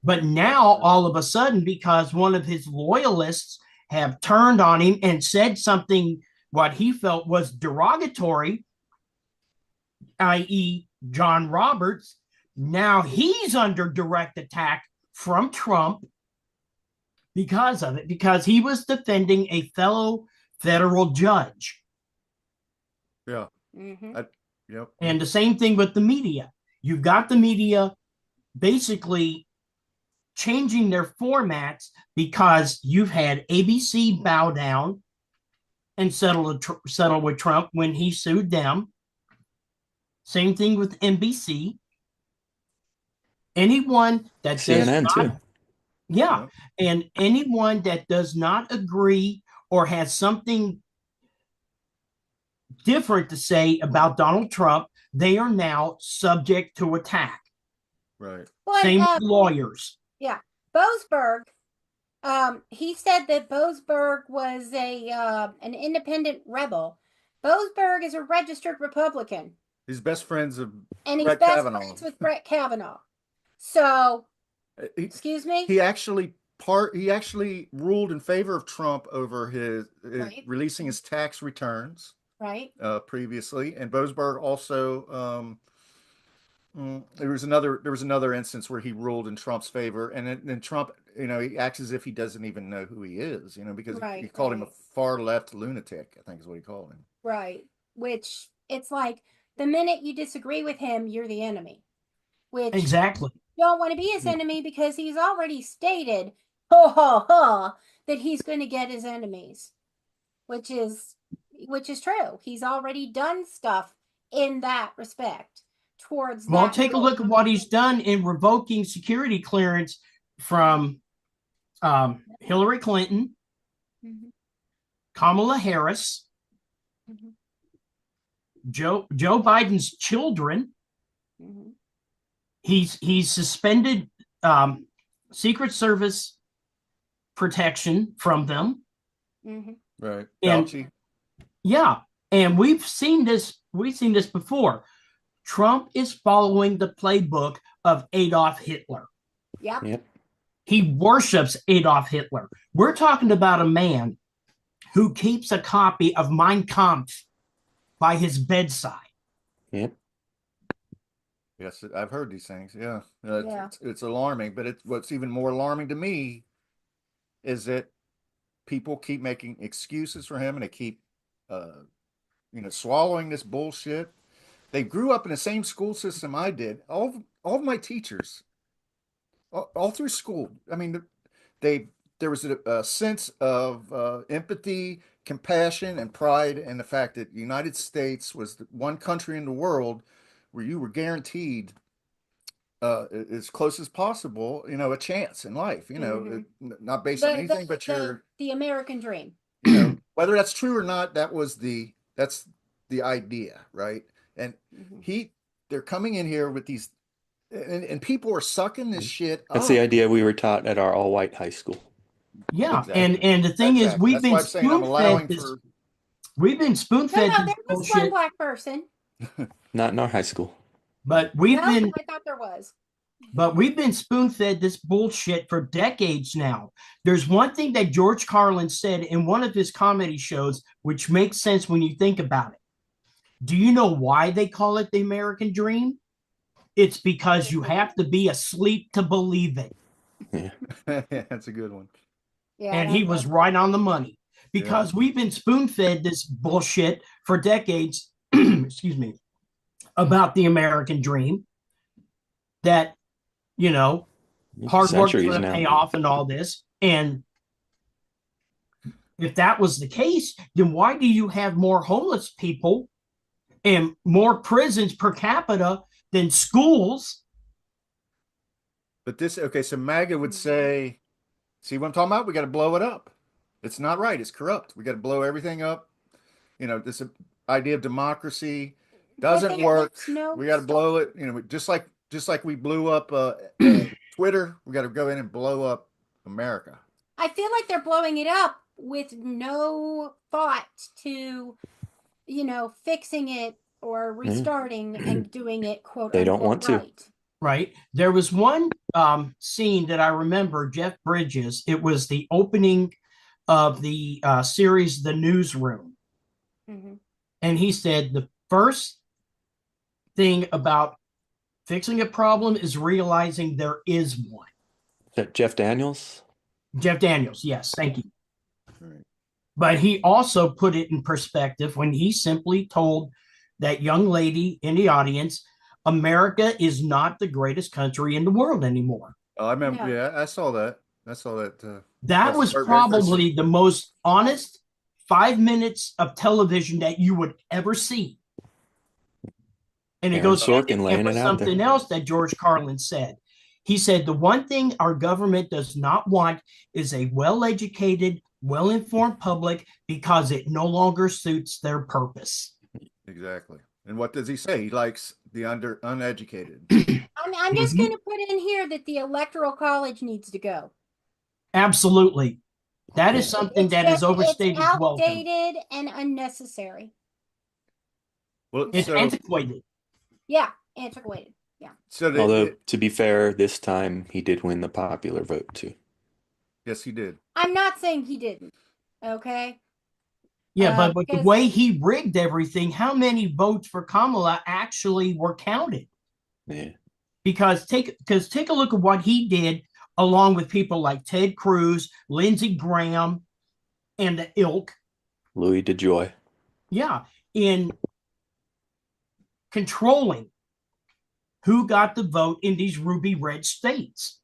Speaker 2: But now all of a sudden, because one of his loyalists have turned on him and said something what he felt was derogatory, i.e. John Roberts, now he's under direct attack from Trump because of it, because he was defending a fellow federal judge.
Speaker 3: Yeah. Yep.
Speaker 2: And the same thing with the media. You've got the media basically changing their formats because you've had ABC bow down and settle with Trump when he sued them. Same thing with NBC. Anyone that
Speaker 4: CNN too.
Speaker 2: Yeah. And anyone that does not agree or has something different to say about Donald Trump, they are now subject to attack.
Speaker 3: Right.
Speaker 1: Well,
Speaker 2: same with lawyers.
Speaker 1: Yeah. Boasberg, he said that Boasberg was an independent rebel. Boasberg is a registered Republican.
Speaker 3: He's best friends of
Speaker 1: and he's best friends with Brett Kavanaugh. So, excuse me.
Speaker 3: He actually ruled in favor of Trump over his releasing his tax returns.
Speaker 1: Right.
Speaker 3: Previously, and Boasberg also. There was another instance where he ruled in Trump's favor, and then Trump, he acts as if he doesn't even know who he is, because he called him a far left lunatic, I think is what he called him.
Speaker 1: Right. Which it's like the minute you disagree with him, you're the enemy. Which
Speaker 2: exactly
Speaker 1: you don't want to be his enemy because he's already stated, that he's going to get his enemies, which is true. He's already done stuff in that respect.
Speaker 2: Well, take a look at what he's done in revoking security clearance from Hillary Clinton, Kamala Harris, Joe Biden's children. He's suspended Secret Service protection from them.
Speaker 3: Right.
Speaker 2: And, yeah, and we've seen this before. Trump is following the playbook of Adolf Hitler.
Speaker 1: Yep.
Speaker 2: He worships Adolf Hitler. We're talking about a man who keeps a copy of Mein Kampf by his bedside.
Speaker 4: Yep.
Speaker 3: Yes, I've heard these things. Yeah, it's alarming. But what's even more alarming to me is that people keep making excuses for him, and they keep, swallowing this bullshit. They grew up in the same school system I did. All of my teachers, all through school. I mean, there was a sense of empathy, compassion, and pride in the fact that the United States was the one country in the world where you were guaranteed, as close as possible, a chance in life. Not based on anything but
Speaker 1: the American dream.
Speaker 3: Whether that's true or not, that's the idea, right? And they're coming in here with these, and people are sucking this shit up.
Speaker 4: That's the idea we were taught at our all-white high school.
Speaker 2: Yeah, exactly. and the thing is, we've been spoon-fed this. We've been spoon-fed
Speaker 1: this bullshit. There was one black person.
Speaker 4: Not in our high school.
Speaker 2: But I
Speaker 1: thought there was.
Speaker 2: But we've been spoon-fed this bullshit for decades now. There's one thing that George Carlin said in one of his comedy shows, which makes sense when you think about it. Do you know why they call it the American dream? It's because you have to be asleep to believe it.
Speaker 4: Yeah.
Speaker 3: That's a good one.
Speaker 2: Yeah, and he was right on the money, because we've been spoon-fed this bullshit for decades, excuse me, about the American dream, that, hard work is going to pay off and all this. And if that was the case, then why do you have more homeless people and more prisons per capita than schools?
Speaker 3: But so MAGA would say, see what I'm talking about? We got to blow it up. It's not right. It's corrupt. We got to blow everything up. This idea of democracy doesn't work. We got to blow it. Just like we blew up Twitter, we got to go in and blow up America.
Speaker 1: I feel like they're blowing it up with no thought to, fixing it or restarting and doing it, quote,
Speaker 4: they don't want
Speaker 1: right.
Speaker 4: to.
Speaker 2: Right. There was one scene that I remember, Jeff Bridges. It was the opening of the series, The Newsroom. Mm-hmm. And he said the first thing about fixing a problem is realizing there is one.
Speaker 4: Is that Jeff Daniels?
Speaker 2: Jeff Daniels, yes. Thank you. Right. But he also put it in perspective when he simply told that young lady in the audience, America is not the greatest country in the world anymore.
Speaker 3: Oh, I remember. Yeah, I saw that.
Speaker 2: That was probably the most honest 5 minutes of television that you would ever see. And it goes with something else that George Carlin said. He said, the one thing our government does not want is a well-educated, well-informed public, because it no longer suits their purpose.
Speaker 3: Exactly. And what does he say? He likes the uneducated.
Speaker 1: I'm just going to put in here that the Electoral College needs to go.
Speaker 2: Absolutely. That is something that is overstated.
Speaker 1: It's outdated and unnecessary.
Speaker 3: Well,
Speaker 2: it's antiquated.
Speaker 1: Yeah, antiquated. Yeah.
Speaker 4: Although, to be fair, this time he did win the popular vote too.
Speaker 3: Yes, he did.
Speaker 1: I'm not saying he didn't. Okay.
Speaker 2: Yeah, but the way he rigged everything, how many votes for Kamala actually were counted?
Speaker 4: Yeah.
Speaker 2: Because take a look at what he did, along with people like Ted Cruz, Lindsey Graham, and the ilk.
Speaker 4: Louis DeJoy.
Speaker 2: Yeah, in controlling who got the vote in these ruby red states.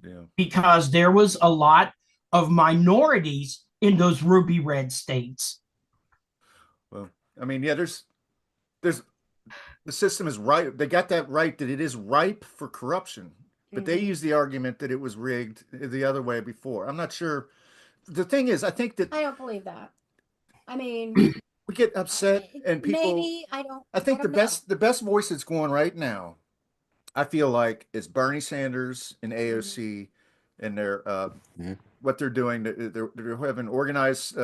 Speaker 3: Yeah. Because
Speaker 2: there was a lot of minorities in those ruby red states.
Speaker 3: Well, I mean, yeah, there's the system is right. They got that right, that it is ripe for corruption, but they use the argument that it was rigged the other way before. I'm not sure. The thing is, I think that
Speaker 1: I don't believe that. I mean,
Speaker 3: we get upset and people.
Speaker 1: Maybe I don't.
Speaker 3: I think the best voice that's going right now, I feel like, is Bernie Sanders and AOC and their what they're doing. They're having organized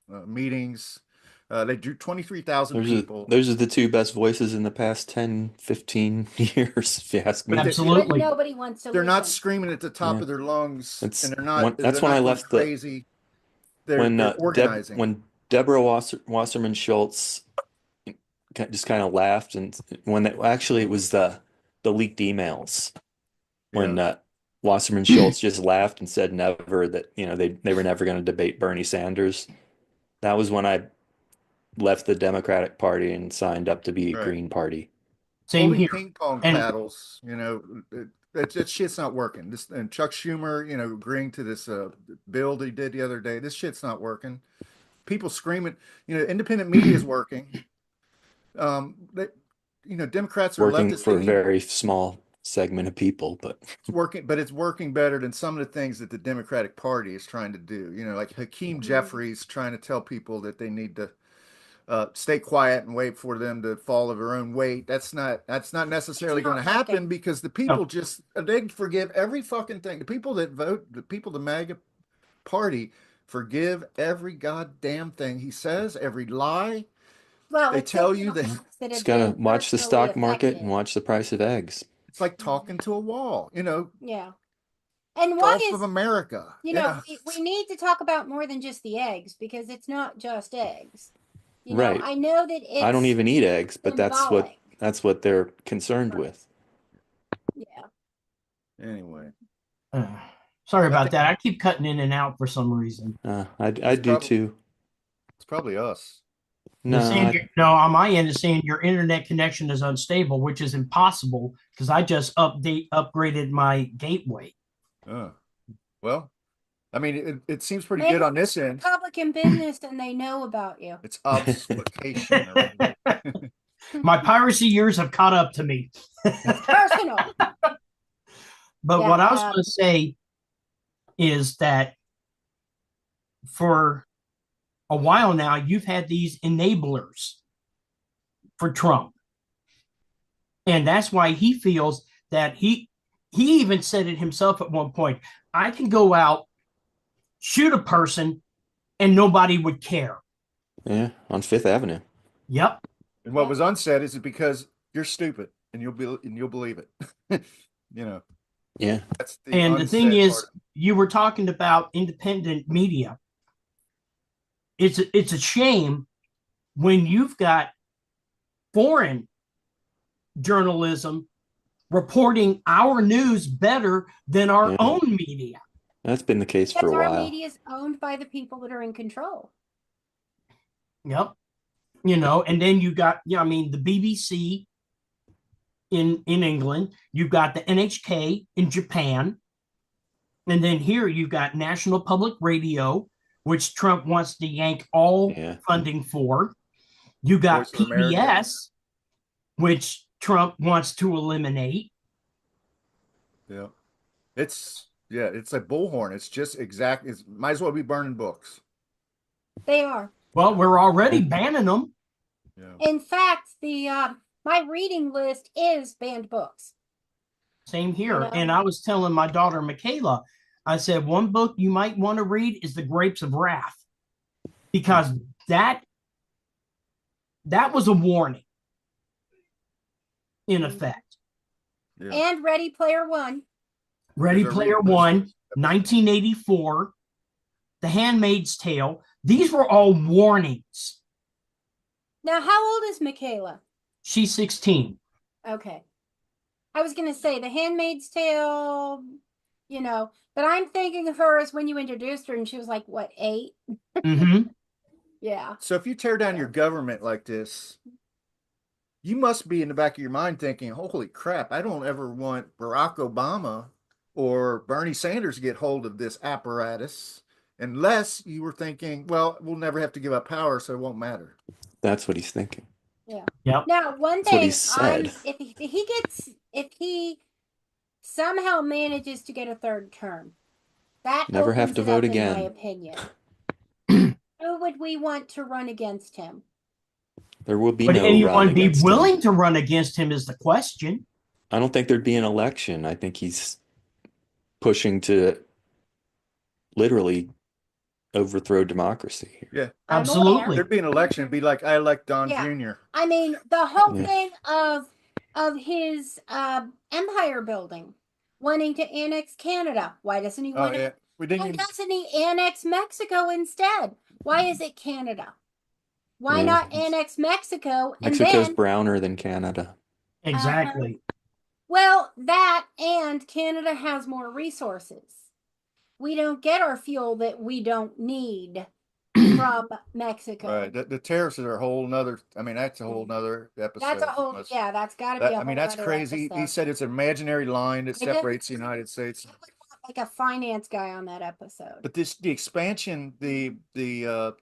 Speaker 3: meetings. They drew 23,000 people.
Speaker 4: Those are the two best voices in the past 10, 15 years, if you ask me.
Speaker 2: Absolutely.
Speaker 1: But nobody wants to
Speaker 3: They're
Speaker 1: listen.
Speaker 3: not screaming at the top of their lungs. And they're not.
Speaker 4: That's when I left
Speaker 3: crazy. they're organizing.
Speaker 4: When Deborah Wasserman Schultz just kind of laughed, and actually it was the leaked emails when Wasserman Schultz just laughed and said never, that they were never going to debate Bernie Sanders. That was when I left the Democratic Party and signed up to be a Green Party.
Speaker 2: Same
Speaker 3: Holding
Speaker 2: here.
Speaker 3: ping pong paddles, that shit's not working. And Chuck Schumer, agreeing to this bill he did the other day. This shit's not working. People screaming. Independent media is working. Democrats are
Speaker 4: working for a very small segment of people, but
Speaker 3: it's working better than some of the things that the Democratic Party is trying to do. Like Hakeem Jeffries trying to tell people that they need to stay quiet and wait for them to fall of their own weight. That's not necessarily going to happen, because the people they forgive every fucking thing. The people that vote, the MAGA party, forgive every goddamn thing he says, every lie. Well, they tell you that
Speaker 4: it's gotta watch the stock market and watch the price of eggs.
Speaker 3: It's like talking to a wall,
Speaker 1: Yeah. And
Speaker 3: what is of America?
Speaker 1: We need to talk about more than just the eggs, because it's not just eggs.
Speaker 4: Right.
Speaker 1: I know that I
Speaker 4: don't even eat eggs, but that's what they're concerned with.
Speaker 1: Yeah.
Speaker 3: Anyway.
Speaker 2: Sorry about that. I keep cutting in and out for some reason.
Speaker 4: I do too.
Speaker 3: It's probably us.
Speaker 2: No, on my end it's saying your internet connection is unstable, which is impossible because I just upgraded my gateway.
Speaker 3: Well, I mean, it seems pretty good on this end.
Speaker 1: Republican business, and they know about you.
Speaker 3: It's obfuscation.
Speaker 2: My piracy years have caught up to me.
Speaker 1: It's personal.
Speaker 2: But what I was going to say is that for a while now, you've had these enablers for Trump. And that's why he feels that he even said it himself at one point. I can go out, shoot a person, and nobody would care.
Speaker 4: Yeah, on Fifth Avenue.
Speaker 2: Yep.
Speaker 3: And what was unsaid is because you're stupid and you'll believe it.
Speaker 4: Yeah.
Speaker 3: That's
Speaker 2: the thing is, you were talking about independent media. It's a shame when you've got foreign journalism reporting our news better than our own media.
Speaker 4: That's been the case for a while.
Speaker 1: Our media is owned by the people that are in control.
Speaker 2: Yep. And then you got, the BBC in England, you've got the NHK in Japan, and then here you've got National Public Radio, which Trump wants to yank all funding for. You got PBS, which Trump wants to eliminate.
Speaker 3: Yeah. It's a bullhorn. It's just might as well be burning books.
Speaker 1: They are.
Speaker 2: Well, we're already banning them.
Speaker 1: Yeah. In fact, my reading list is banned books.
Speaker 2: Same here. And I was telling my daughter, Michaela, I said, one book you might want to read is The Grapes of Wrath, because that was a warning in effect.
Speaker 1: Yeah. And Ready Player One.
Speaker 2: Ready Player One, 1984, The Handmaid's Tale. These were all warnings.
Speaker 1: Now, how old is Michaela?
Speaker 2: She's 16.
Speaker 1: Okay. I was going to say The Handmaid's Tale, but I'm thinking of her as when you introduced her and she was like, what, 8?
Speaker 2: Mm-hmm.
Speaker 1: Yeah.
Speaker 3: So if you tear down your government like this, you must be in the back of your mind thinking, holy crap, I don't ever want Barack Obama or Bernie Sanders to get hold of this apparatus, unless you were thinking, well, we'll never have to give up power, so it won't matter.
Speaker 4: That's what he's thinking.
Speaker 1: Yeah.
Speaker 2: Yep.
Speaker 1: Now, one thing,
Speaker 4: he said.
Speaker 1: if he somehow manages to get a third term, that
Speaker 4: never have to vote again.
Speaker 1: In my opinion, who would we want to run against him?
Speaker 4: There will be
Speaker 2: Would anyone be willing
Speaker 4: him.
Speaker 2: to run against him is the question.
Speaker 4: I don't think there'd be an election. I think he's pushing to literally overthrow democracy.
Speaker 3: Yeah,
Speaker 2: absolutely.
Speaker 3: There'd be an election. It'd be like, I elect Don Jr.
Speaker 1: I mean, the whole thing of his empire building, wanting to annex Canada. Why doesn't he want to?
Speaker 3: We didn't.
Speaker 1: Why doesn't he annex Mexico instead? Why is it Canada? Why not annex Mexico?
Speaker 4: Mexico's browner than Canada.
Speaker 2: Exactly.
Speaker 1: Well, that and Canada has more resources. We don't get our fuel that we don't need from Mexico.
Speaker 3: Right. The tariffs are a whole nother. I mean, that's a whole nother episode.
Speaker 1: That's a whole. Yeah, that's got to be.
Speaker 3: I mean, that's crazy.
Speaker 1: Episode.
Speaker 3: He said it's an imaginary line that separates the United States.
Speaker 1: Like a finance guy on that episode.
Speaker 3: But the expansion, the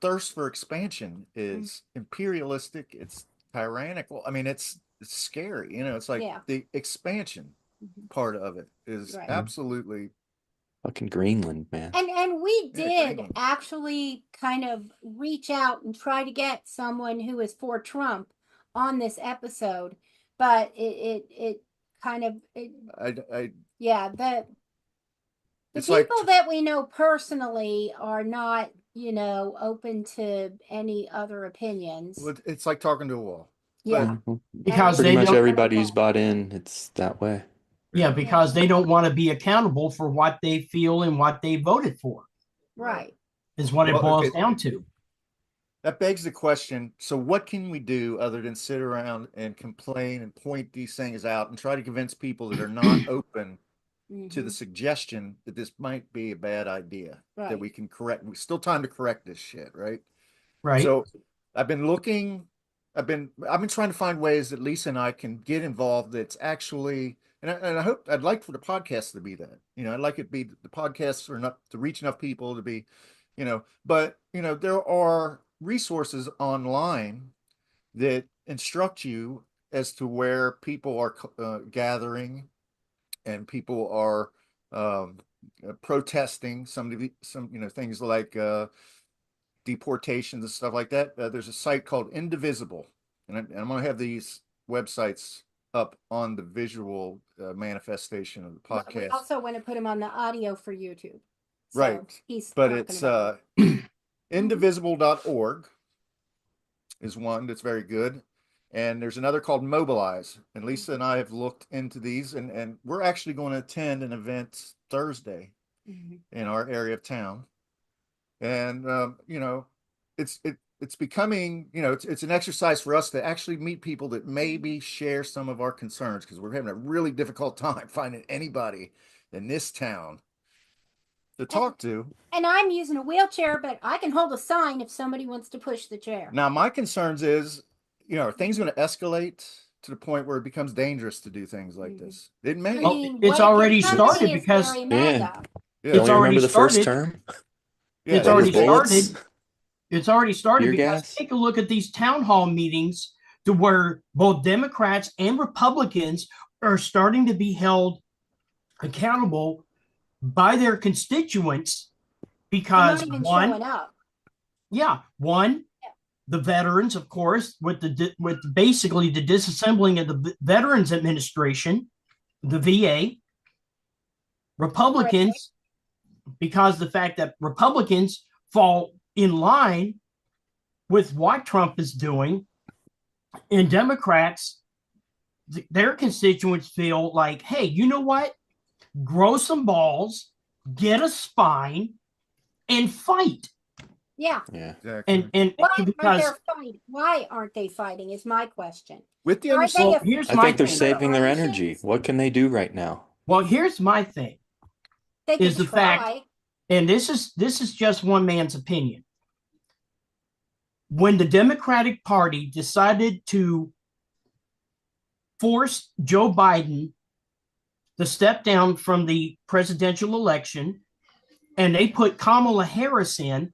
Speaker 3: thirst for expansion is imperialistic. It's tyrannical. I mean, it's scary. You know, it's like the expansion part of it is absolutely
Speaker 4: fucking Greenland, man.
Speaker 1: And we did actually kind of reach out and try to get someone who is for Trump on this episode, but it kind of the people that we know personally are not, you know, open to any other opinions.
Speaker 3: It's like talking to a wall.
Speaker 1: Yeah.
Speaker 2: Because
Speaker 4: pretty much everybody who's bought in, it's that way.
Speaker 2: Yeah, because they don't want to be accountable for what they feel and what they voted for.
Speaker 1: Right.
Speaker 2: Is what it boils down to.
Speaker 3: That begs the question, so what can we do other than sit around and complain and point these things out and try to convince people that are not open to the suggestion that this might be a bad idea, that we can correct? There's still time to correct this shit, right?
Speaker 2: Right.
Speaker 3: So I've been trying to find ways that Lisa and I can get involved that's actually, and I hope, I'd like for the podcast to be that, you know, I'd like it to be the podcasts are enough to reach enough people to be, you know, but, you know, there are resources online that instruct you as to where people are gathering and people are protesting some you know, things like deportations and stuff like that. There's a site called Indivisible, and I'm going to have these websites up on the visual manifestation of the podcast.
Speaker 1: We also want to put them on the audio for YouTube. So
Speaker 3: right. But it's indivisible.org is one that's very good. And there's another called Mobilize. And Lisa and I have looked into these, and we're actually going to attend an event Thursday in our area of town. And, you know, it's becoming, you know, it's an exercise for us to actually meet people that maybe share some of our concerns, because we're having a really difficult time finding anybody in this town to talk to.
Speaker 1: And I'm using a wheelchair, but I can hold a sign if somebody wants to push the chair.
Speaker 3: Now, my concerns is, you know, are things going to escalate to the point where it becomes dangerous to do things like this? It may.
Speaker 2: It's already started because
Speaker 4: it's already the first term.
Speaker 2: Yeah, it's already started. It's already started because take a look at these town hall meetings to where both Democrats and Republicans are starting to be held accountable by their constituents because the veterans, of course, with basically the disassembling of the Veterans Administration, the VA, Republicans, because the fact that Republicans fall in line with what Trump is doing, and Democrats, their constituents feel like, hey, you know what? Grow some balls, get a spine, and fight.
Speaker 1: Yeah.
Speaker 3: Exactly.
Speaker 1: And why aren't they fighting is my question.
Speaker 3: With the
Speaker 4: I think they're saving their energy. What can they do right now?
Speaker 2: Well, here's my thing. Is the fact, and this is just one man's opinion. When the Democratic Party decided to force Joe Biden to step down from the presidential election, and they put Kamala Harris in,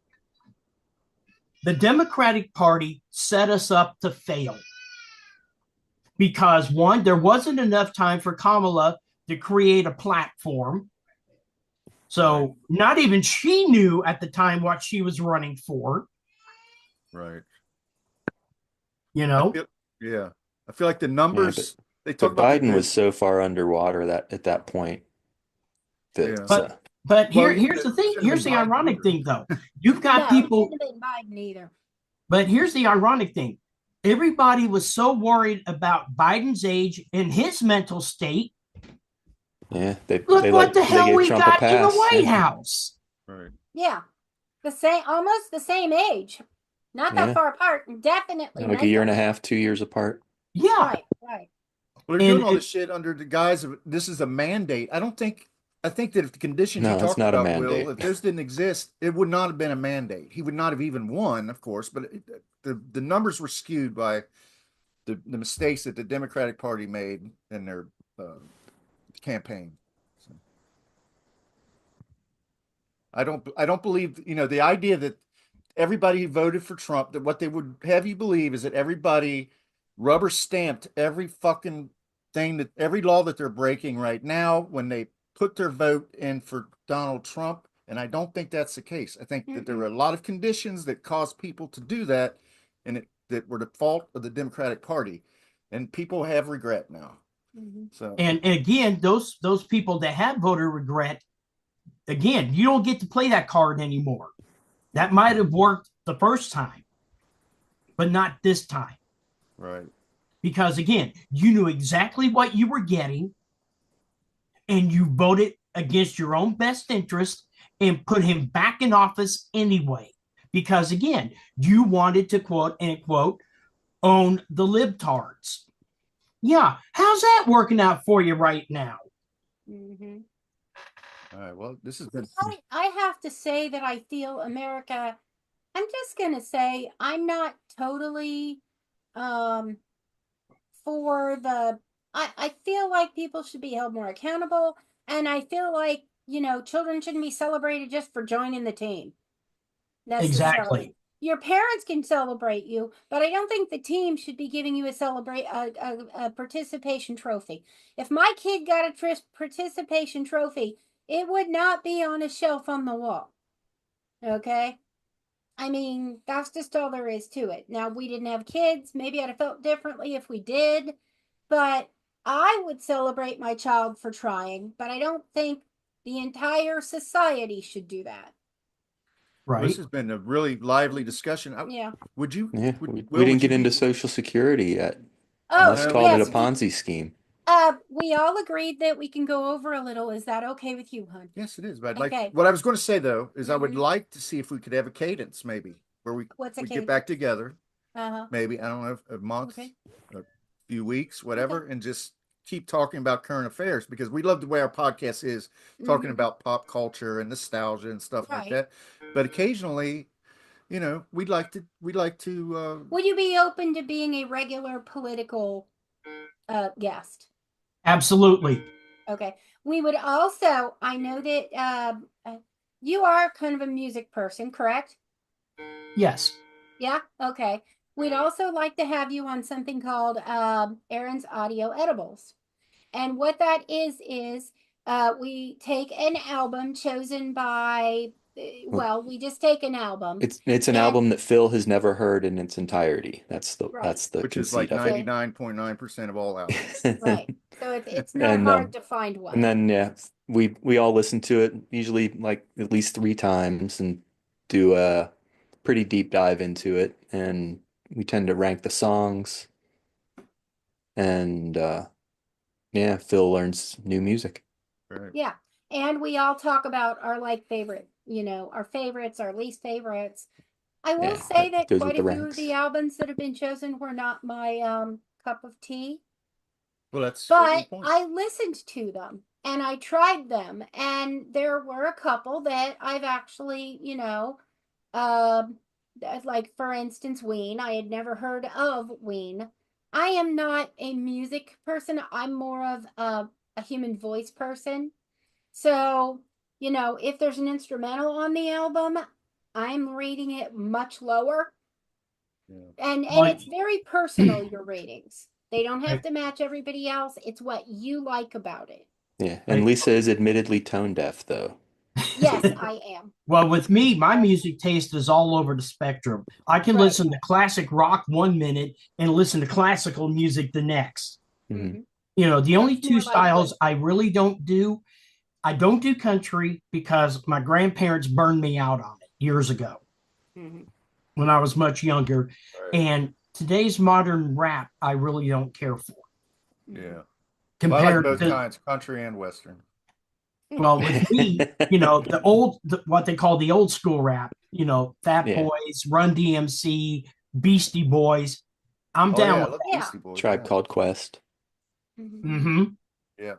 Speaker 2: the Democratic Party set us up to fail. Because one, there wasn't enough time for Kamala to create a platform. So not even she knew at the time what she was running for.
Speaker 3: Right.
Speaker 2: You know?
Speaker 3: I feel like the numbers they talk
Speaker 4: about. Biden was so far underwater that at that point.
Speaker 2: But here's the thing. Here's the ironic thing, though. You've got people.
Speaker 1: Biden either.
Speaker 2: But here's the ironic thing. Everybody was so worried about Biden's age and his mental state.
Speaker 4: Yeah,
Speaker 2: look what the hell we got in the White House.
Speaker 3: Right.
Speaker 1: Yeah. Almost the same age. Not that far apart. Definitely.
Speaker 4: Like a year and a half, 2 years apart.
Speaker 2: Yeah.
Speaker 1: Right, right.
Speaker 3: Well, they're doing all this shit under the guise of this is a mandate. I think that if the conditions you
Speaker 4: No, it's
Speaker 3: talked
Speaker 4: not a
Speaker 3: about, Will,
Speaker 4: mandate.
Speaker 3: if those didn't exist, it would not have been a mandate. He would not have even won, of course, but the numbers were skewed by the mistakes that the Democratic Party made in their campaign. So, I don't believe, the idea that everybody who voted for Trump, that what they would have you believe is that everybody rubber stamped every fucking thing, that every law that they're breaking right now when they put their vote in for Donald Trump. And I don't think that's the case. I think that there were a lot of conditions that caused people to do that, and that were the fault of the Democratic Party. And people have regret now. So,
Speaker 2: and again, those people that have voter regret, again, you don't get to play that card anymore. That might have worked the first time, but not this time.
Speaker 3: right.
Speaker 2: Because again, you knew exactly what you were getting, and you voted against your own best interest and put him back in office anyway. Because again, you wanted to quote unquote own the libtards. Yeah, how's that working out for you right now?
Speaker 3: All right. Well, this has been.
Speaker 1: I have to say that I feel America. I'm just gonna say I'm not totally for the. I feel like people should be held more accountable, and I feel like children shouldn't be celebrated just for joining the team. Necessarily.
Speaker 2: Exactly.
Speaker 1: Your parents can celebrate you, but I don't think the team should be giving you a participation trophy. If my kid got a participation trophy, it would not be on a shelf on the wall. Okay? I mean, that's just all there is to it. Now, we didn't have kids. Maybe I'd have felt differently if we did, but I would celebrate my child for trying, but I don't think the entire society should do that.
Speaker 2: Right.
Speaker 3: Well, this has been a really lively discussion.
Speaker 1: Yeah.
Speaker 3: Would you?
Speaker 4: Yeah,
Speaker 3: Will,
Speaker 4: we didn't
Speaker 3: would you
Speaker 4: get into
Speaker 3: be-
Speaker 4: Social Security yet.
Speaker 1: Oh,
Speaker 4: Let's call
Speaker 1: yes,
Speaker 4: it a Ponzi scheme.
Speaker 1: We all agreed that we can go over a little. Is that okay with you, hon?
Speaker 3: Yes, it is. But
Speaker 1: Okay.
Speaker 3: what I was going to say though is I would like to see if we could have a cadence, maybe, where we get back together. Maybe, I don't know, a month, a few weeks, whatever, and just keep talking about current affairs, because we love the way our podcast is, talking about pop culture and nostalgia and stuff like that. But occasionally, we'd like to.
Speaker 1: Would you be open to being a regular political guest?
Speaker 2: Absolutely.
Speaker 1: Okay. We would also, I know that you are kind of a music person, correct?
Speaker 2: Yes.
Speaker 1: Yeah? Okay. We'd also like to have you on something called Aaron's Audio Edibles. And what that is we take an album chosen by, we just take an album.
Speaker 4: It's an album that Phil has never heard in its entirety. That's the
Speaker 3: which is like 99.9% of all albums.
Speaker 1: Right. So it's not hard to find one.
Speaker 4: And then we all listen to it, usually like at least 3 times, and do a pretty deep dive into it, and we tend to rank the songs, and Phil learns new music.
Speaker 3: Right.
Speaker 1: Yeah. And we all talk about our favorite, our favorites, our least favorites. I will say that quite a few of the albums that have been chosen were not my cup of tea.
Speaker 3: Well, that's.
Speaker 1: But I listened to them and I tried them, and there were a couple that I've actually, like for instance, Ween. I had never heard of Ween. I am not a music person. I'm more of a human voice person. So, if there's an instrumental on the album, I'm rating it much lower. Yeah. And it's very personal, your ratings. They don't have to match everybody else. It's what you like about it.
Speaker 4: Yeah. And Lisa is admittedly tone deaf, though.
Speaker 1: Yes, I am.
Speaker 2: Well, with me, my music taste is all over the spectrum. I can listen to classic rock 1 minute and listen to classical music the next.
Speaker 4: Mm-hmm.
Speaker 2: The only 2 styles I really don't do, I don't do country because my grandparents burned me out on it years ago when I was much younger. Right. And today's modern rap, I really don't care for.
Speaker 3: Yeah.
Speaker 2: Compared
Speaker 3: I like both kinds, country and Western.
Speaker 2: Well, with me, what they call the old school rap, Fat Boys, Run DMC, Beastie Boys. I'm down with
Speaker 3: I love
Speaker 2: that.
Speaker 3: Beastie Boys.
Speaker 4: Tribe Called Quest.
Speaker 2: Mm-hmm.
Speaker 3: Yeah,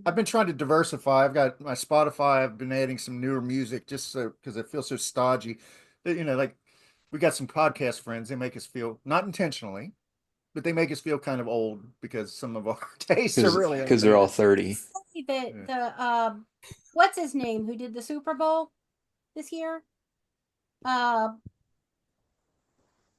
Speaker 3: I've been trying to diversify. I've got my Spotify. I've been adding some newer music just so because I feel so stodgy. Like we got some podcast friends. They make us feel not intentionally, but they make us feel kind of old because some of our tastes are really
Speaker 4: because they're all 30.
Speaker 1: What's his name? Who did the Super Bowl this year?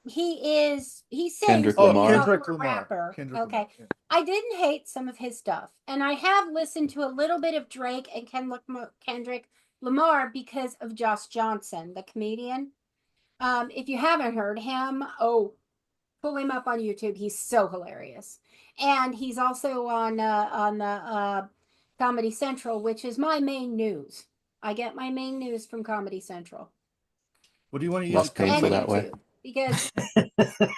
Speaker 1: He sings.
Speaker 4: Kendrick Lamar.
Speaker 3: Kendrick Lamar.
Speaker 1: Rapper.
Speaker 3: Kendrick
Speaker 1: Okay.
Speaker 3: Lamar, yeah.
Speaker 1: I didn't hate some of his stuff, and I have listened to a little bit of Drake and Kendrick Lamar because of Josh Johnson, the comedian. If you haven't heard him, pull him up on YouTube. He's so hilarious, and he's also on the Comedy Central, which is my main news. I get my main news from Comedy Central.
Speaker 3: What do you want to use?
Speaker 4: Less painful that way.
Speaker 1: Because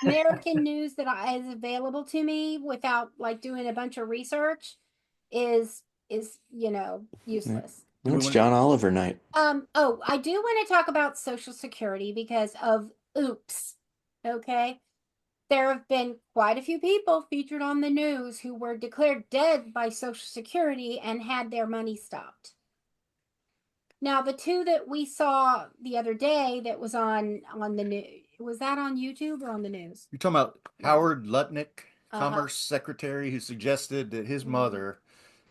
Speaker 1: American news that is available to me without like doing a bunch of research is useless.
Speaker 4: It's John Oliver night.
Speaker 1: I do want to talk about Social Security because of oops. Okay. There have been quite a few people featured on the news who were declared dead by Social Security and had their money stopped. Now, the two that we saw the other day that was on the news, was that on YouTube or on the news?
Speaker 3: You're talking about Howard Lutnick, Commerce Secretary, who suggested that his mother,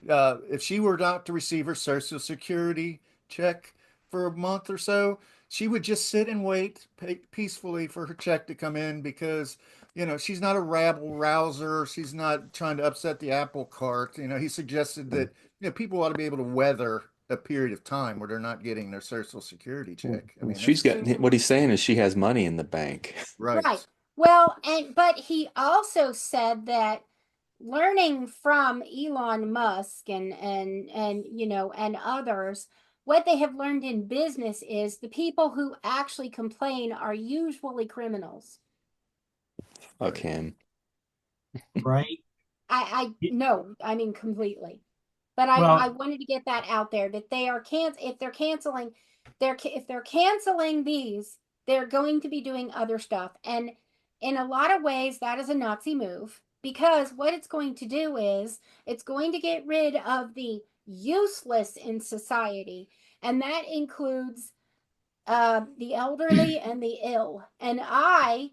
Speaker 3: if she were not to receive her Social Security check for a month or so, she would just sit and wait peacefully for her check to come in because, she's not a rabble rouser. She's not trying to upset the apple cart. He suggested that, people ought to be able to weather a period of time where they're not getting their Social Security check. I mean,
Speaker 4: she's getting what he's saying is she has money in the bank.
Speaker 1: Right. Well, but he also said that learning from Elon Musk and others, what they have learned in business is the people who actually complain are usually criminals.
Speaker 4: Fuck him.
Speaker 2: Right.
Speaker 1: I mean completely. But I wanted to get that out there that they are if they're canceling these, they're going to be doing other stuff. And in a lot of ways, that is a Nazi move because what it's going to do is it's going to get rid of the useless in society. And that includes the elderly and the ill. And I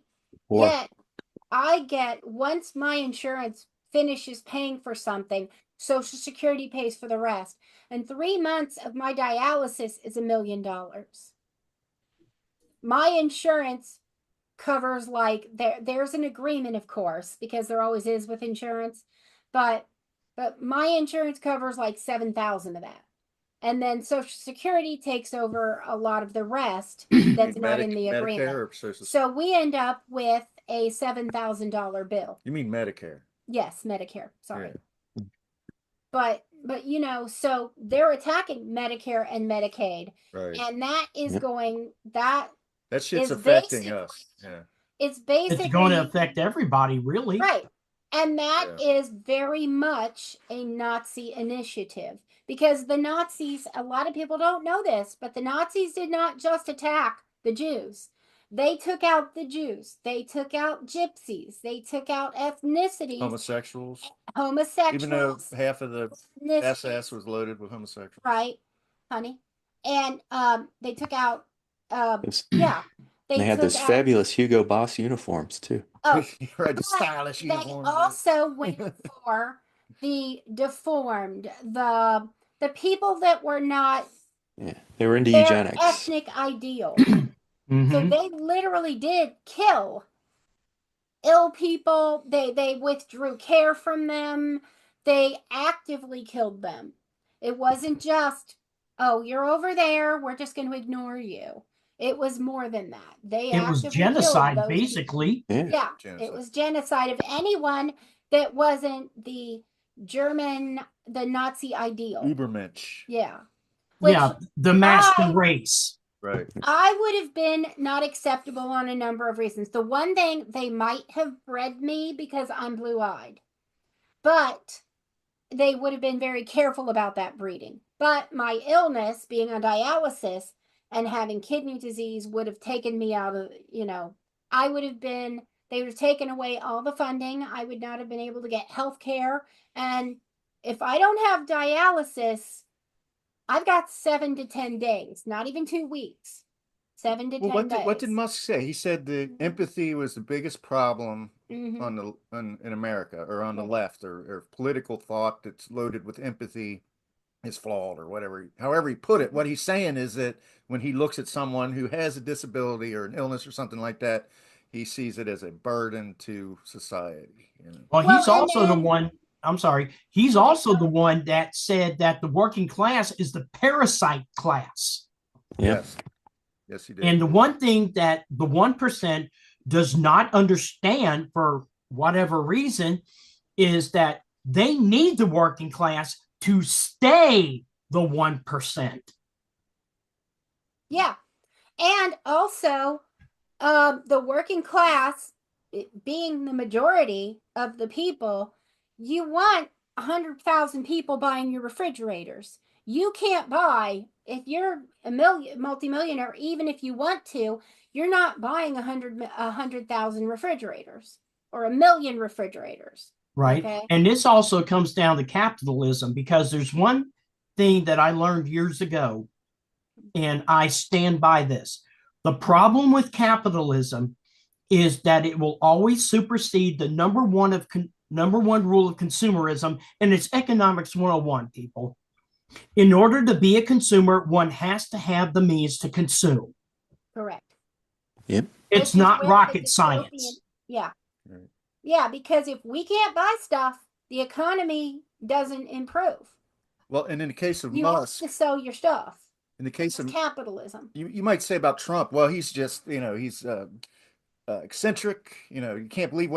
Speaker 1: get once my insurance finishes paying for something, Social Security pays for the rest. And 3 months of my dialysis is $1 million. My insurance covers there's an agreement, of course, because there always is with insurance, but my insurance covers like 7,000 of that. And then Social Security takes over a lot of the rest that's not in the agreement. So we end up with a $7,000 bill.
Speaker 3: You mean Medicare?
Speaker 1: Yes, Medicare. Sorry. Yeah. But so they're attacking Medicare and Medicaid.
Speaker 3: Right.
Speaker 1: And that is
Speaker 3: that shit's affecting us. Yeah.
Speaker 1: It's
Speaker 2: going to affect everybody, really.
Speaker 1: Right. And that is very much a Nazi initiative because the Nazis, a lot of people don't know this, but the Nazis did not just attack the Jews. They took out the Jews. They took out gypsies. They took out ethnicities.
Speaker 3: Homosexuals.
Speaker 1: Even
Speaker 3: though half of the SS was loaded with homosexuals.
Speaker 1: Right, honey. And they took out,
Speaker 4: They had those fabulous Hugo Boss uniforms, too.
Speaker 1: Oh,
Speaker 3: right, the stylish uniforms.
Speaker 1: They also went for the deformed, the people that were not...
Speaker 4: Yeah, they were into eugenics.
Speaker 1: Ethnic ideal. So they literally did kill ill people. They withdrew care from them. They actively killed them. It wasn't just, you're over there, we're just going to ignore you. It was more than that.
Speaker 2: It was genocide, basically.
Speaker 1: Yeah, it was genocide of anyone that wasn't the Nazi ideal.
Speaker 3: Übermensch.
Speaker 1: Yeah.
Speaker 2: The master race.
Speaker 3: Right.
Speaker 1: I would have been not acceptable on a number of reasons. The one thing, they might have bred me because I'm blue-eyed. But they would have been very careful about that breeding. But my illness, being on dialysis and having kidney disease, would have taken me out of, I would have been, they would have taken away all the funding. I would not have been able to get health care. And if I don't have dialysis, I've got 7 to 10 days, not even 2 weeks. 7 to 10 days.
Speaker 3: What did Musk say? He said the empathy was the biggest problem in America, or on the left, or political thought that's loaded with empathy is flawed, or whatever. However he put it, what he's saying is that when he looks at someone who has a disability or an illness or something like that, he sees it as a burden to society.
Speaker 2: Well, he's also the one. I'm sorry. He's also the one that said that the working class is the parasite class.
Speaker 3: Yes. Yes, he did.
Speaker 2: And the one thing that the 1% does not understand, for whatever reason, is that they need the working class to stay the 1%.
Speaker 1: Yeah. And also, the working class, being the majority of the people, you want 100,000 people buying your refrigerators. You can't buy, if you're a multimillionaire, even if you want to, you're not buying 100,000 refrigerators or 1 million refrigerators.
Speaker 2: Right. Okay? And this also comes down to capitalism, because there's one thing that I learned years ago, and I stand by this. The problem with capitalism is that it will always supersede the number one rule of consumerism, and it's economics 101, people. In order to be a consumer, one has to have the means to consume.
Speaker 1: Correct.
Speaker 4: Yep.
Speaker 2: It's not rocket science.
Speaker 1: Yeah. Right. Yeah, because if we can't buy stuff, the economy doesn't improve.
Speaker 3: Well, and in the case of
Speaker 1: Musk, you have to sell your stuff.
Speaker 3: In the case of
Speaker 1: capitalism,
Speaker 3: you might say about Trump, well, he's just, he's eccentric. You can't believe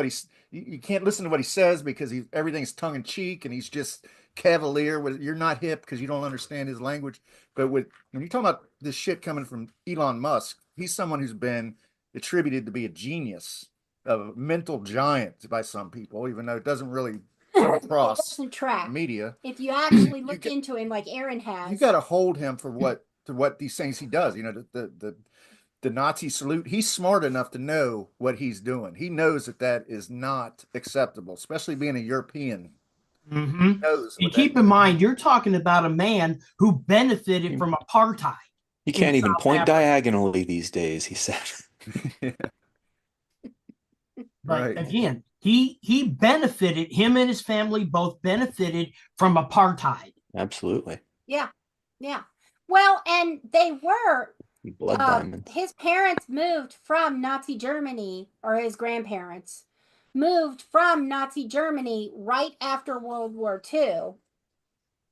Speaker 3: you can't listen to what he says because everything's tongue in cheek, and he's just cavalier. You're not hip because you don't understand his language. But when you talk about this shit coming from Elon Musk, he's someone who's been attributed to be a genius, a mental giant by some people, even though it doesn't really come across.
Speaker 1: It doesn't track
Speaker 3: media.
Speaker 1: If you actually look into him, like Aaron has,
Speaker 3: you got to hold him for what these things he does. The Nazi salute. He's smart enough to know what he's doing. He knows that is not acceptable, especially being a European.
Speaker 2: Mm-hmm. And keep in mind, you're talking about a man who benefited from apartheid.
Speaker 4: He can't even point diagonally these days, he said.
Speaker 2: But again, he benefited, him and his family both benefited from apartheid.
Speaker 4: Absolutely.
Speaker 1: Yeah. Well, and they were
Speaker 4: blood diamonds.
Speaker 1: His parents moved from Nazi Germany, or his grandparents moved from Nazi Germany right after World War II.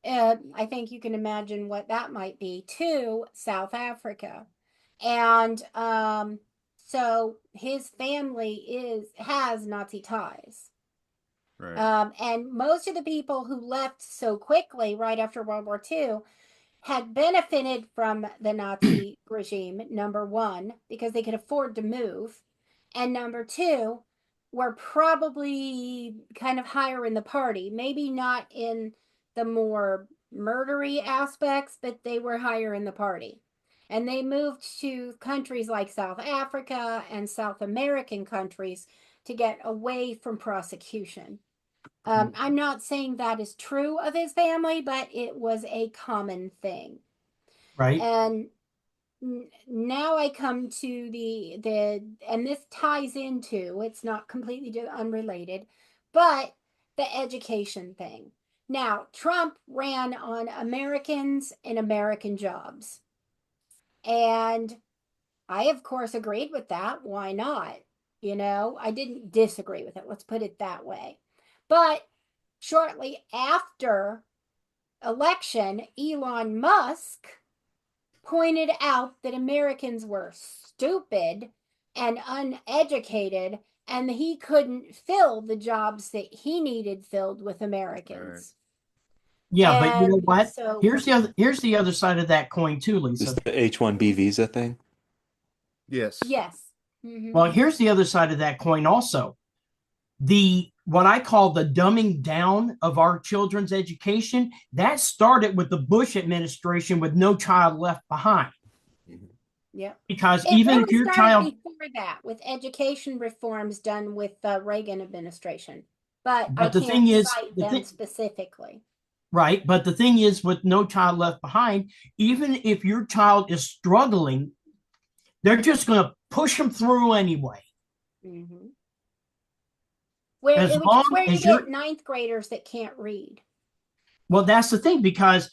Speaker 1: I think you can imagine what that might be, to South Africa. And so his family has Nazi ties. Right. And most of the people who left so quickly right after World War II had benefited from the Nazi regime, number one, because they could afford to move. And number two, were probably kind of higher in the party. Maybe not in the more murdery aspects, but they were higher in the party. And they moved to countries like South Africa and South American countries to get away from prosecution. I'm not saying that is true of his family, but it was a common thing.
Speaker 2: Right.
Speaker 1: And now I come to the and this ties into, it's not completely unrelated, but the education thing. Now, Trump ran on Americans and American jobs. And I, of course, agreed with that. Why not? I didn't disagree with it. Let's put it that way. But shortly after election, Elon Musk pointed out that Americans were stupid and uneducated, and he couldn't fill the jobs that he needed filled with Americans.
Speaker 2: Yeah, but you know what? So, here's the other side of that coin too, Lisa.
Speaker 4: Is the H-1B visa thing?
Speaker 3: Yes.
Speaker 1: Yes. Mm-hmm.
Speaker 2: Well, here's the other side of that coin also. The what I call the dumbing down of our children's education, that started with the Bush administration with No Child Left Behind.
Speaker 1: Yeah.
Speaker 2: Because
Speaker 1: it
Speaker 2: even
Speaker 1: really
Speaker 2: if your
Speaker 1: started
Speaker 2: child
Speaker 1: before that with education reforms done with the Reagan administration, but I
Speaker 2: the
Speaker 1: can't
Speaker 2: thing is,
Speaker 1: cite them specifically.
Speaker 2: Right. But the thing is, with No Child Left Behind, even if your child is struggling, they're just going to push them through anyway.
Speaker 1: Mm-hmm.
Speaker 2: As
Speaker 1: Which is
Speaker 2: long
Speaker 1: where you
Speaker 2: as you're,
Speaker 1: get ninth graders that can't read.
Speaker 2: well, that's the thing, because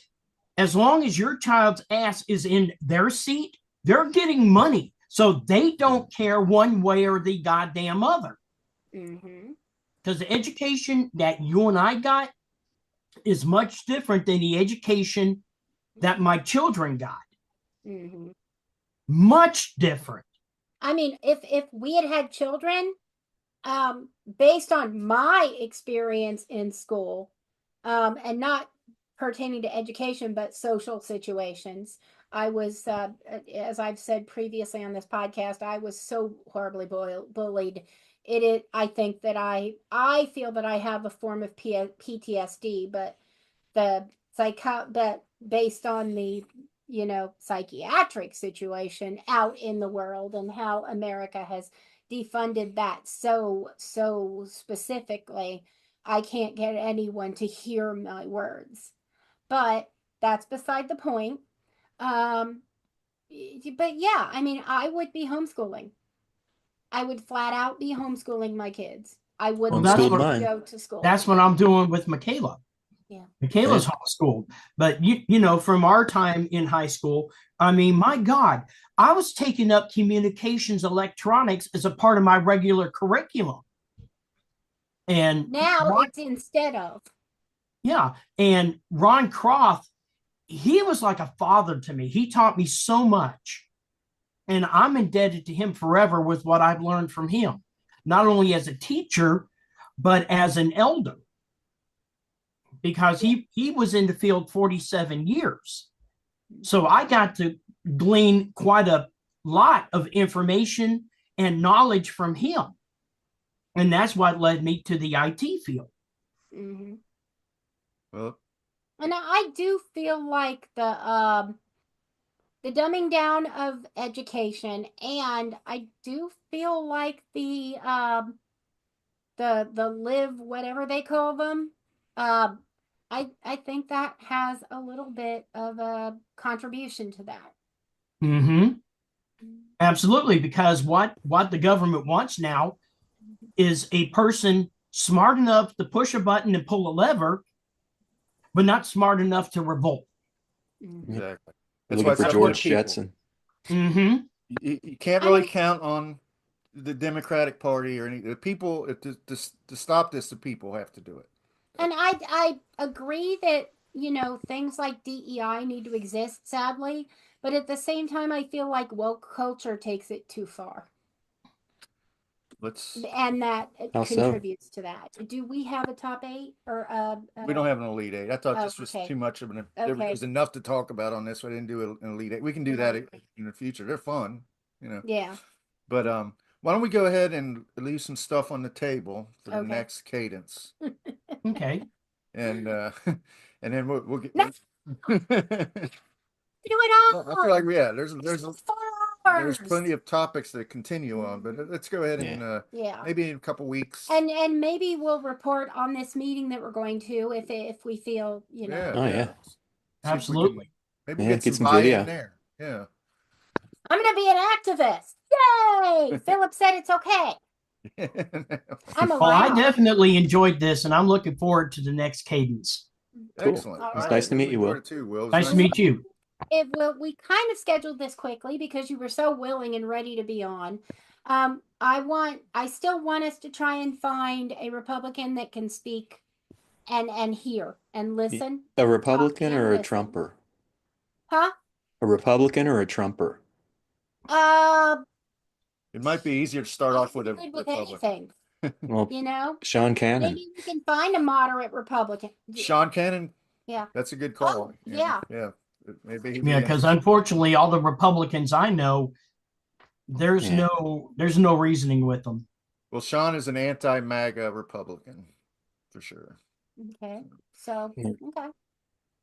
Speaker 2: as long as your child's ass is in their seat, they're getting money. So they don't care one way or the goddamn other.
Speaker 1: Mm-hmm.
Speaker 2: Because the education that you and I got is much different than the education that my children got.
Speaker 1: Mm-hmm.
Speaker 2: Much different.
Speaker 1: I mean, if we had children, based on my experience in school, and not pertaining to education, but social situations, I was, as I've said previously on this podcast, I was so horribly bullied. I think that I feel that I have a form of PTSD, but but based on the psychiatric situation out in the world and how America has defunded that so specifically, I can't get anyone to hear my words. But that's beside the point. But yeah, I mean, I would be homeschooling. I would flat out be homeschooling my kids. I wouldn't let them go to school.
Speaker 2: That's what I'm doing with Michaela.
Speaker 1: Yeah.
Speaker 2: Michaela's homeschooled. But you know, from our time in high school, I mean, my God, I was taking up communications electronics as a part of my regular curriculum. And
Speaker 1: now it's instead of.
Speaker 2: Yeah. And Ron Croft, he was like a father to me. He taught me so much. And I'm indebted to him forever with what I've learned from him, not only as a teacher, but as an elder. Because he was in the field 47 years. So I got to glean quite a lot of information and knowledge from him. And that's what led me to the IT field.
Speaker 1: Mm-hmm.
Speaker 3: Well,
Speaker 1: and I do feel like the dumbing down of education, and I do feel like the live whatever they call them, I think that has a little bit of a contribution to that.
Speaker 2: Mm-hmm. Absolutely, because what the government wants now is a person smart enough to push a button and pull a lever, but not smart enough to revolt.
Speaker 3: Exactly.
Speaker 4: That's why for George Jetson.
Speaker 2: Mm-hmm.
Speaker 3: You can't really count on the Democratic Party or any the people to stop this. The people have to do it.
Speaker 1: And I agree that things like DEI need to exist, sadly, but at the same time, I feel like woke culture takes it too far. And that contributes to that. Do we have a top 8 or
Speaker 3: we don't have an elite 8? I thought this was too much of an. There was enough to talk about on this. So I didn't do an elite 8. We can do that in the future. They're fun,
Speaker 1: Yeah.
Speaker 3: But why don't we go ahead and leave some stuff on the table for the next cadence?
Speaker 2: Okay.
Speaker 3: And then we'll get.
Speaker 1: Do it all.
Speaker 3: I feel like there's plenty of topics to continue on, but let's go ahead and maybe in a couple weeks.
Speaker 1: And maybe we'll report on this meeting that we're going to if we feel
Speaker 2: Absolutely.
Speaker 3: Maybe we'll get some video in there. Yeah.
Speaker 1: I'm gonna be an activist. Yay! Philip said it's okay. I'm
Speaker 2: Well, I definitely enjoyed this, and I'm looking forward to the next cadence.
Speaker 3: Cool. Excellent.
Speaker 4: It's nice to meet you, Will.
Speaker 2: Nice to meet you.
Speaker 1: We kind of scheduled this quickly because you were so willing and ready to be on. I still want us to try and find a Republican that can speak and hear and listen.
Speaker 4: A Republican or a Trumper?
Speaker 1: Huh?
Speaker 4: A Republican or a Trumper?
Speaker 3: It might be easier to start off with a
Speaker 1: Republican.
Speaker 4: Well, Sean Cannon.
Speaker 1: Maybe we can find a moderate Republican.
Speaker 3: Sean Cannon?
Speaker 1: Yeah.
Speaker 3: That's a good call.
Speaker 1: Yeah.
Speaker 3: Maybe.
Speaker 2: Yeah, because unfortunately, all the Republicans I know, there's no reasoning with them.
Speaker 3: Well, Sean is an anti-MAGA Republican for sure.
Speaker 1: Okay. So, okay.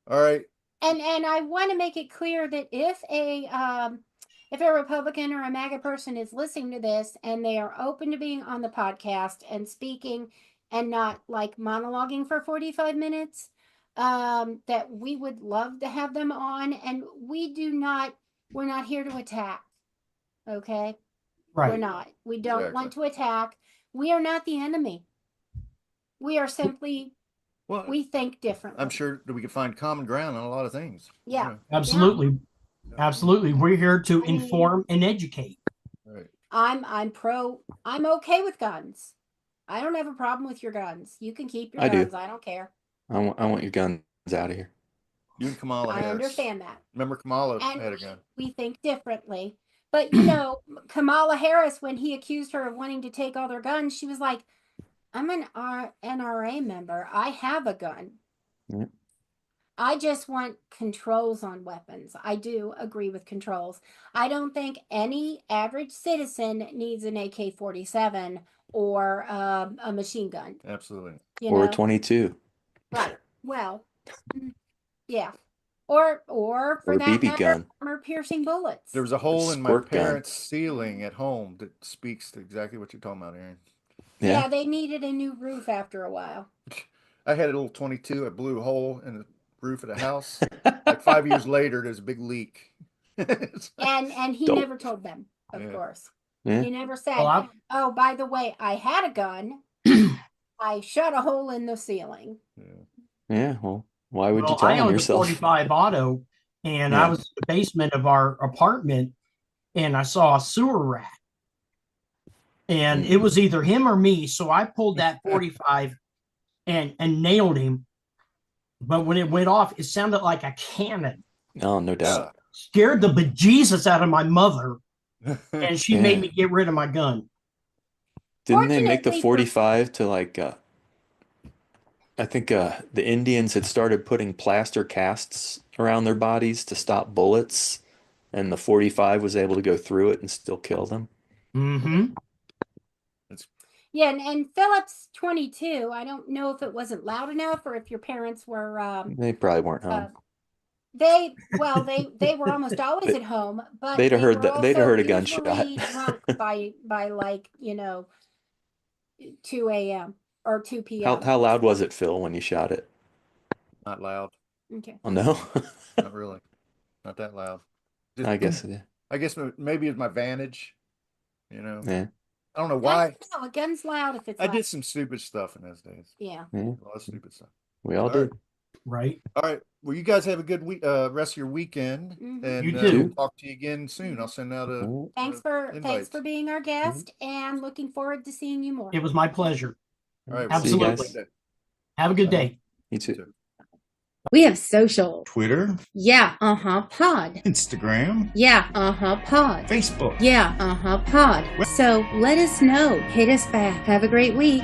Speaker 3: All right.
Speaker 1: And I want to make it clear that if a Republican or a MAGA person is listening to this and they are open to being on the podcast and speaking and not like monologuing for 45 minutes, that we would love to have them on. And we're not here to attack. Okay?
Speaker 2: Right.
Speaker 1: We're not. We don't want to attack. We are not the enemy. We are simply, we think differently.
Speaker 3: I'm sure that we can find common ground on a lot of things.
Speaker 1: Yeah.
Speaker 2: Absolutely. Yeah. Absolutely. We're here to inform and educate.
Speaker 3: Right.
Speaker 1: I'm okay with guns. I don't have a problem with your guns. You can keep your guns. I don't care.
Speaker 4: I want your guns out of here.
Speaker 3: You and Kamala Harris.
Speaker 1: I understand that.
Speaker 3: Remember Kamala
Speaker 1: and
Speaker 3: had a gun.
Speaker 1: We think differently. But, Kamala Harris, when he accused her of wanting to take all their guns, she was like, I'm an NRA member. I have a gun.
Speaker 4: Yeah.
Speaker 1: I just want controls on weapons. I do agree with controls. I don't think any average citizen needs an AK-47 or a machine gun.
Speaker 3: Absolutely.
Speaker 4: Or a 22.
Speaker 1: Right. Well, yeah. Or for that
Speaker 4: BB
Speaker 1: matter,
Speaker 4: gun.
Speaker 1: armor-piercing bullets.
Speaker 3: There was a hole in my parents'
Speaker 4: gun.
Speaker 3: ceiling at home that speaks to exactly what you're talking about, Aaron.
Speaker 1: Yeah, they needed a new roof after a while.
Speaker 3: I had a little 22. I blew a hole in the roof of the house. Like 5 years later, there's a big leak.
Speaker 1: and he never told them, of course.
Speaker 4: Yeah.
Speaker 1: He never said, oh, by the way, I had a gun. I shot a hole in the ceiling.
Speaker 4: Yeah, well, why would you tell
Speaker 2: I
Speaker 4: him
Speaker 2: owned
Speaker 4: yourself?
Speaker 2: a 45 auto, and I was in the basement of our apartment, and I saw a sewer rat. And it was either him or me, so I pulled that 45 and nailed him. But when it went off, it sounded like a cannon.
Speaker 4: Oh, no doubt.
Speaker 2: Scared the bejesus out of my mother, and she made me get rid of my gun.
Speaker 4: Didn't they make the 45 to like, I think the Indians had started putting plaster casts around their bodies to stop bullets, and the 45 was able to go through it and still kill them.
Speaker 2: Mm-hmm.
Speaker 1: Yeah, and Philip's 22. I don't know if it wasn't loud enough or if your parents were.
Speaker 4: They probably weren't home.
Speaker 1: They were almost always at home, but
Speaker 4: they'd have heard a gunshot.
Speaker 1: Drunk by like 2 a.m. or 2 p.m.
Speaker 4: How loud was it, Phil, when you shot it?
Speaker 3: Not loud.
Speaker 1: Okay.
Speaker 4: Oh no.
Speaker 3: Not really. Not that loud. Just,
Speaker 4: I guess
Speaker 3: maybe it's my vantage.
Speaker 4: Yeah.
Speaker 3: I don't know why.
Speaker 1: A gun's loud if it's loud.
Speaker 3: I did some stupid stuff in those days.
Speaker 1: Yeah.
Speaker 3: A lot of stupid stuff.
Speaker 4: We all did.
Speaker 2: Right.
Speaker 3: All right. Well, you guys have a good week, rest of your weekend, and
Speaker 2: you too.
Speaker 3: We'll talk to you again soon. I'll send out a.
Speaker 1: Thanks for being our guest, and looking forward to seeing you more.
Speaker 2: It was my pleasure.
Speaker 3: All right.
Speaker 2: Absolutely. Have a good day.
Speaker 4: You too.
Speaker 1: We have social.
Speaker 5: Twitter.
Speaker 1: Yeah, pod.
Speaker 5: Instagram.
Speaker 1: Yeah, pod.
Speaker 5: Facebook.
Speaker 1: Yeah, pod. So let us know. Hit us back. Have a great week.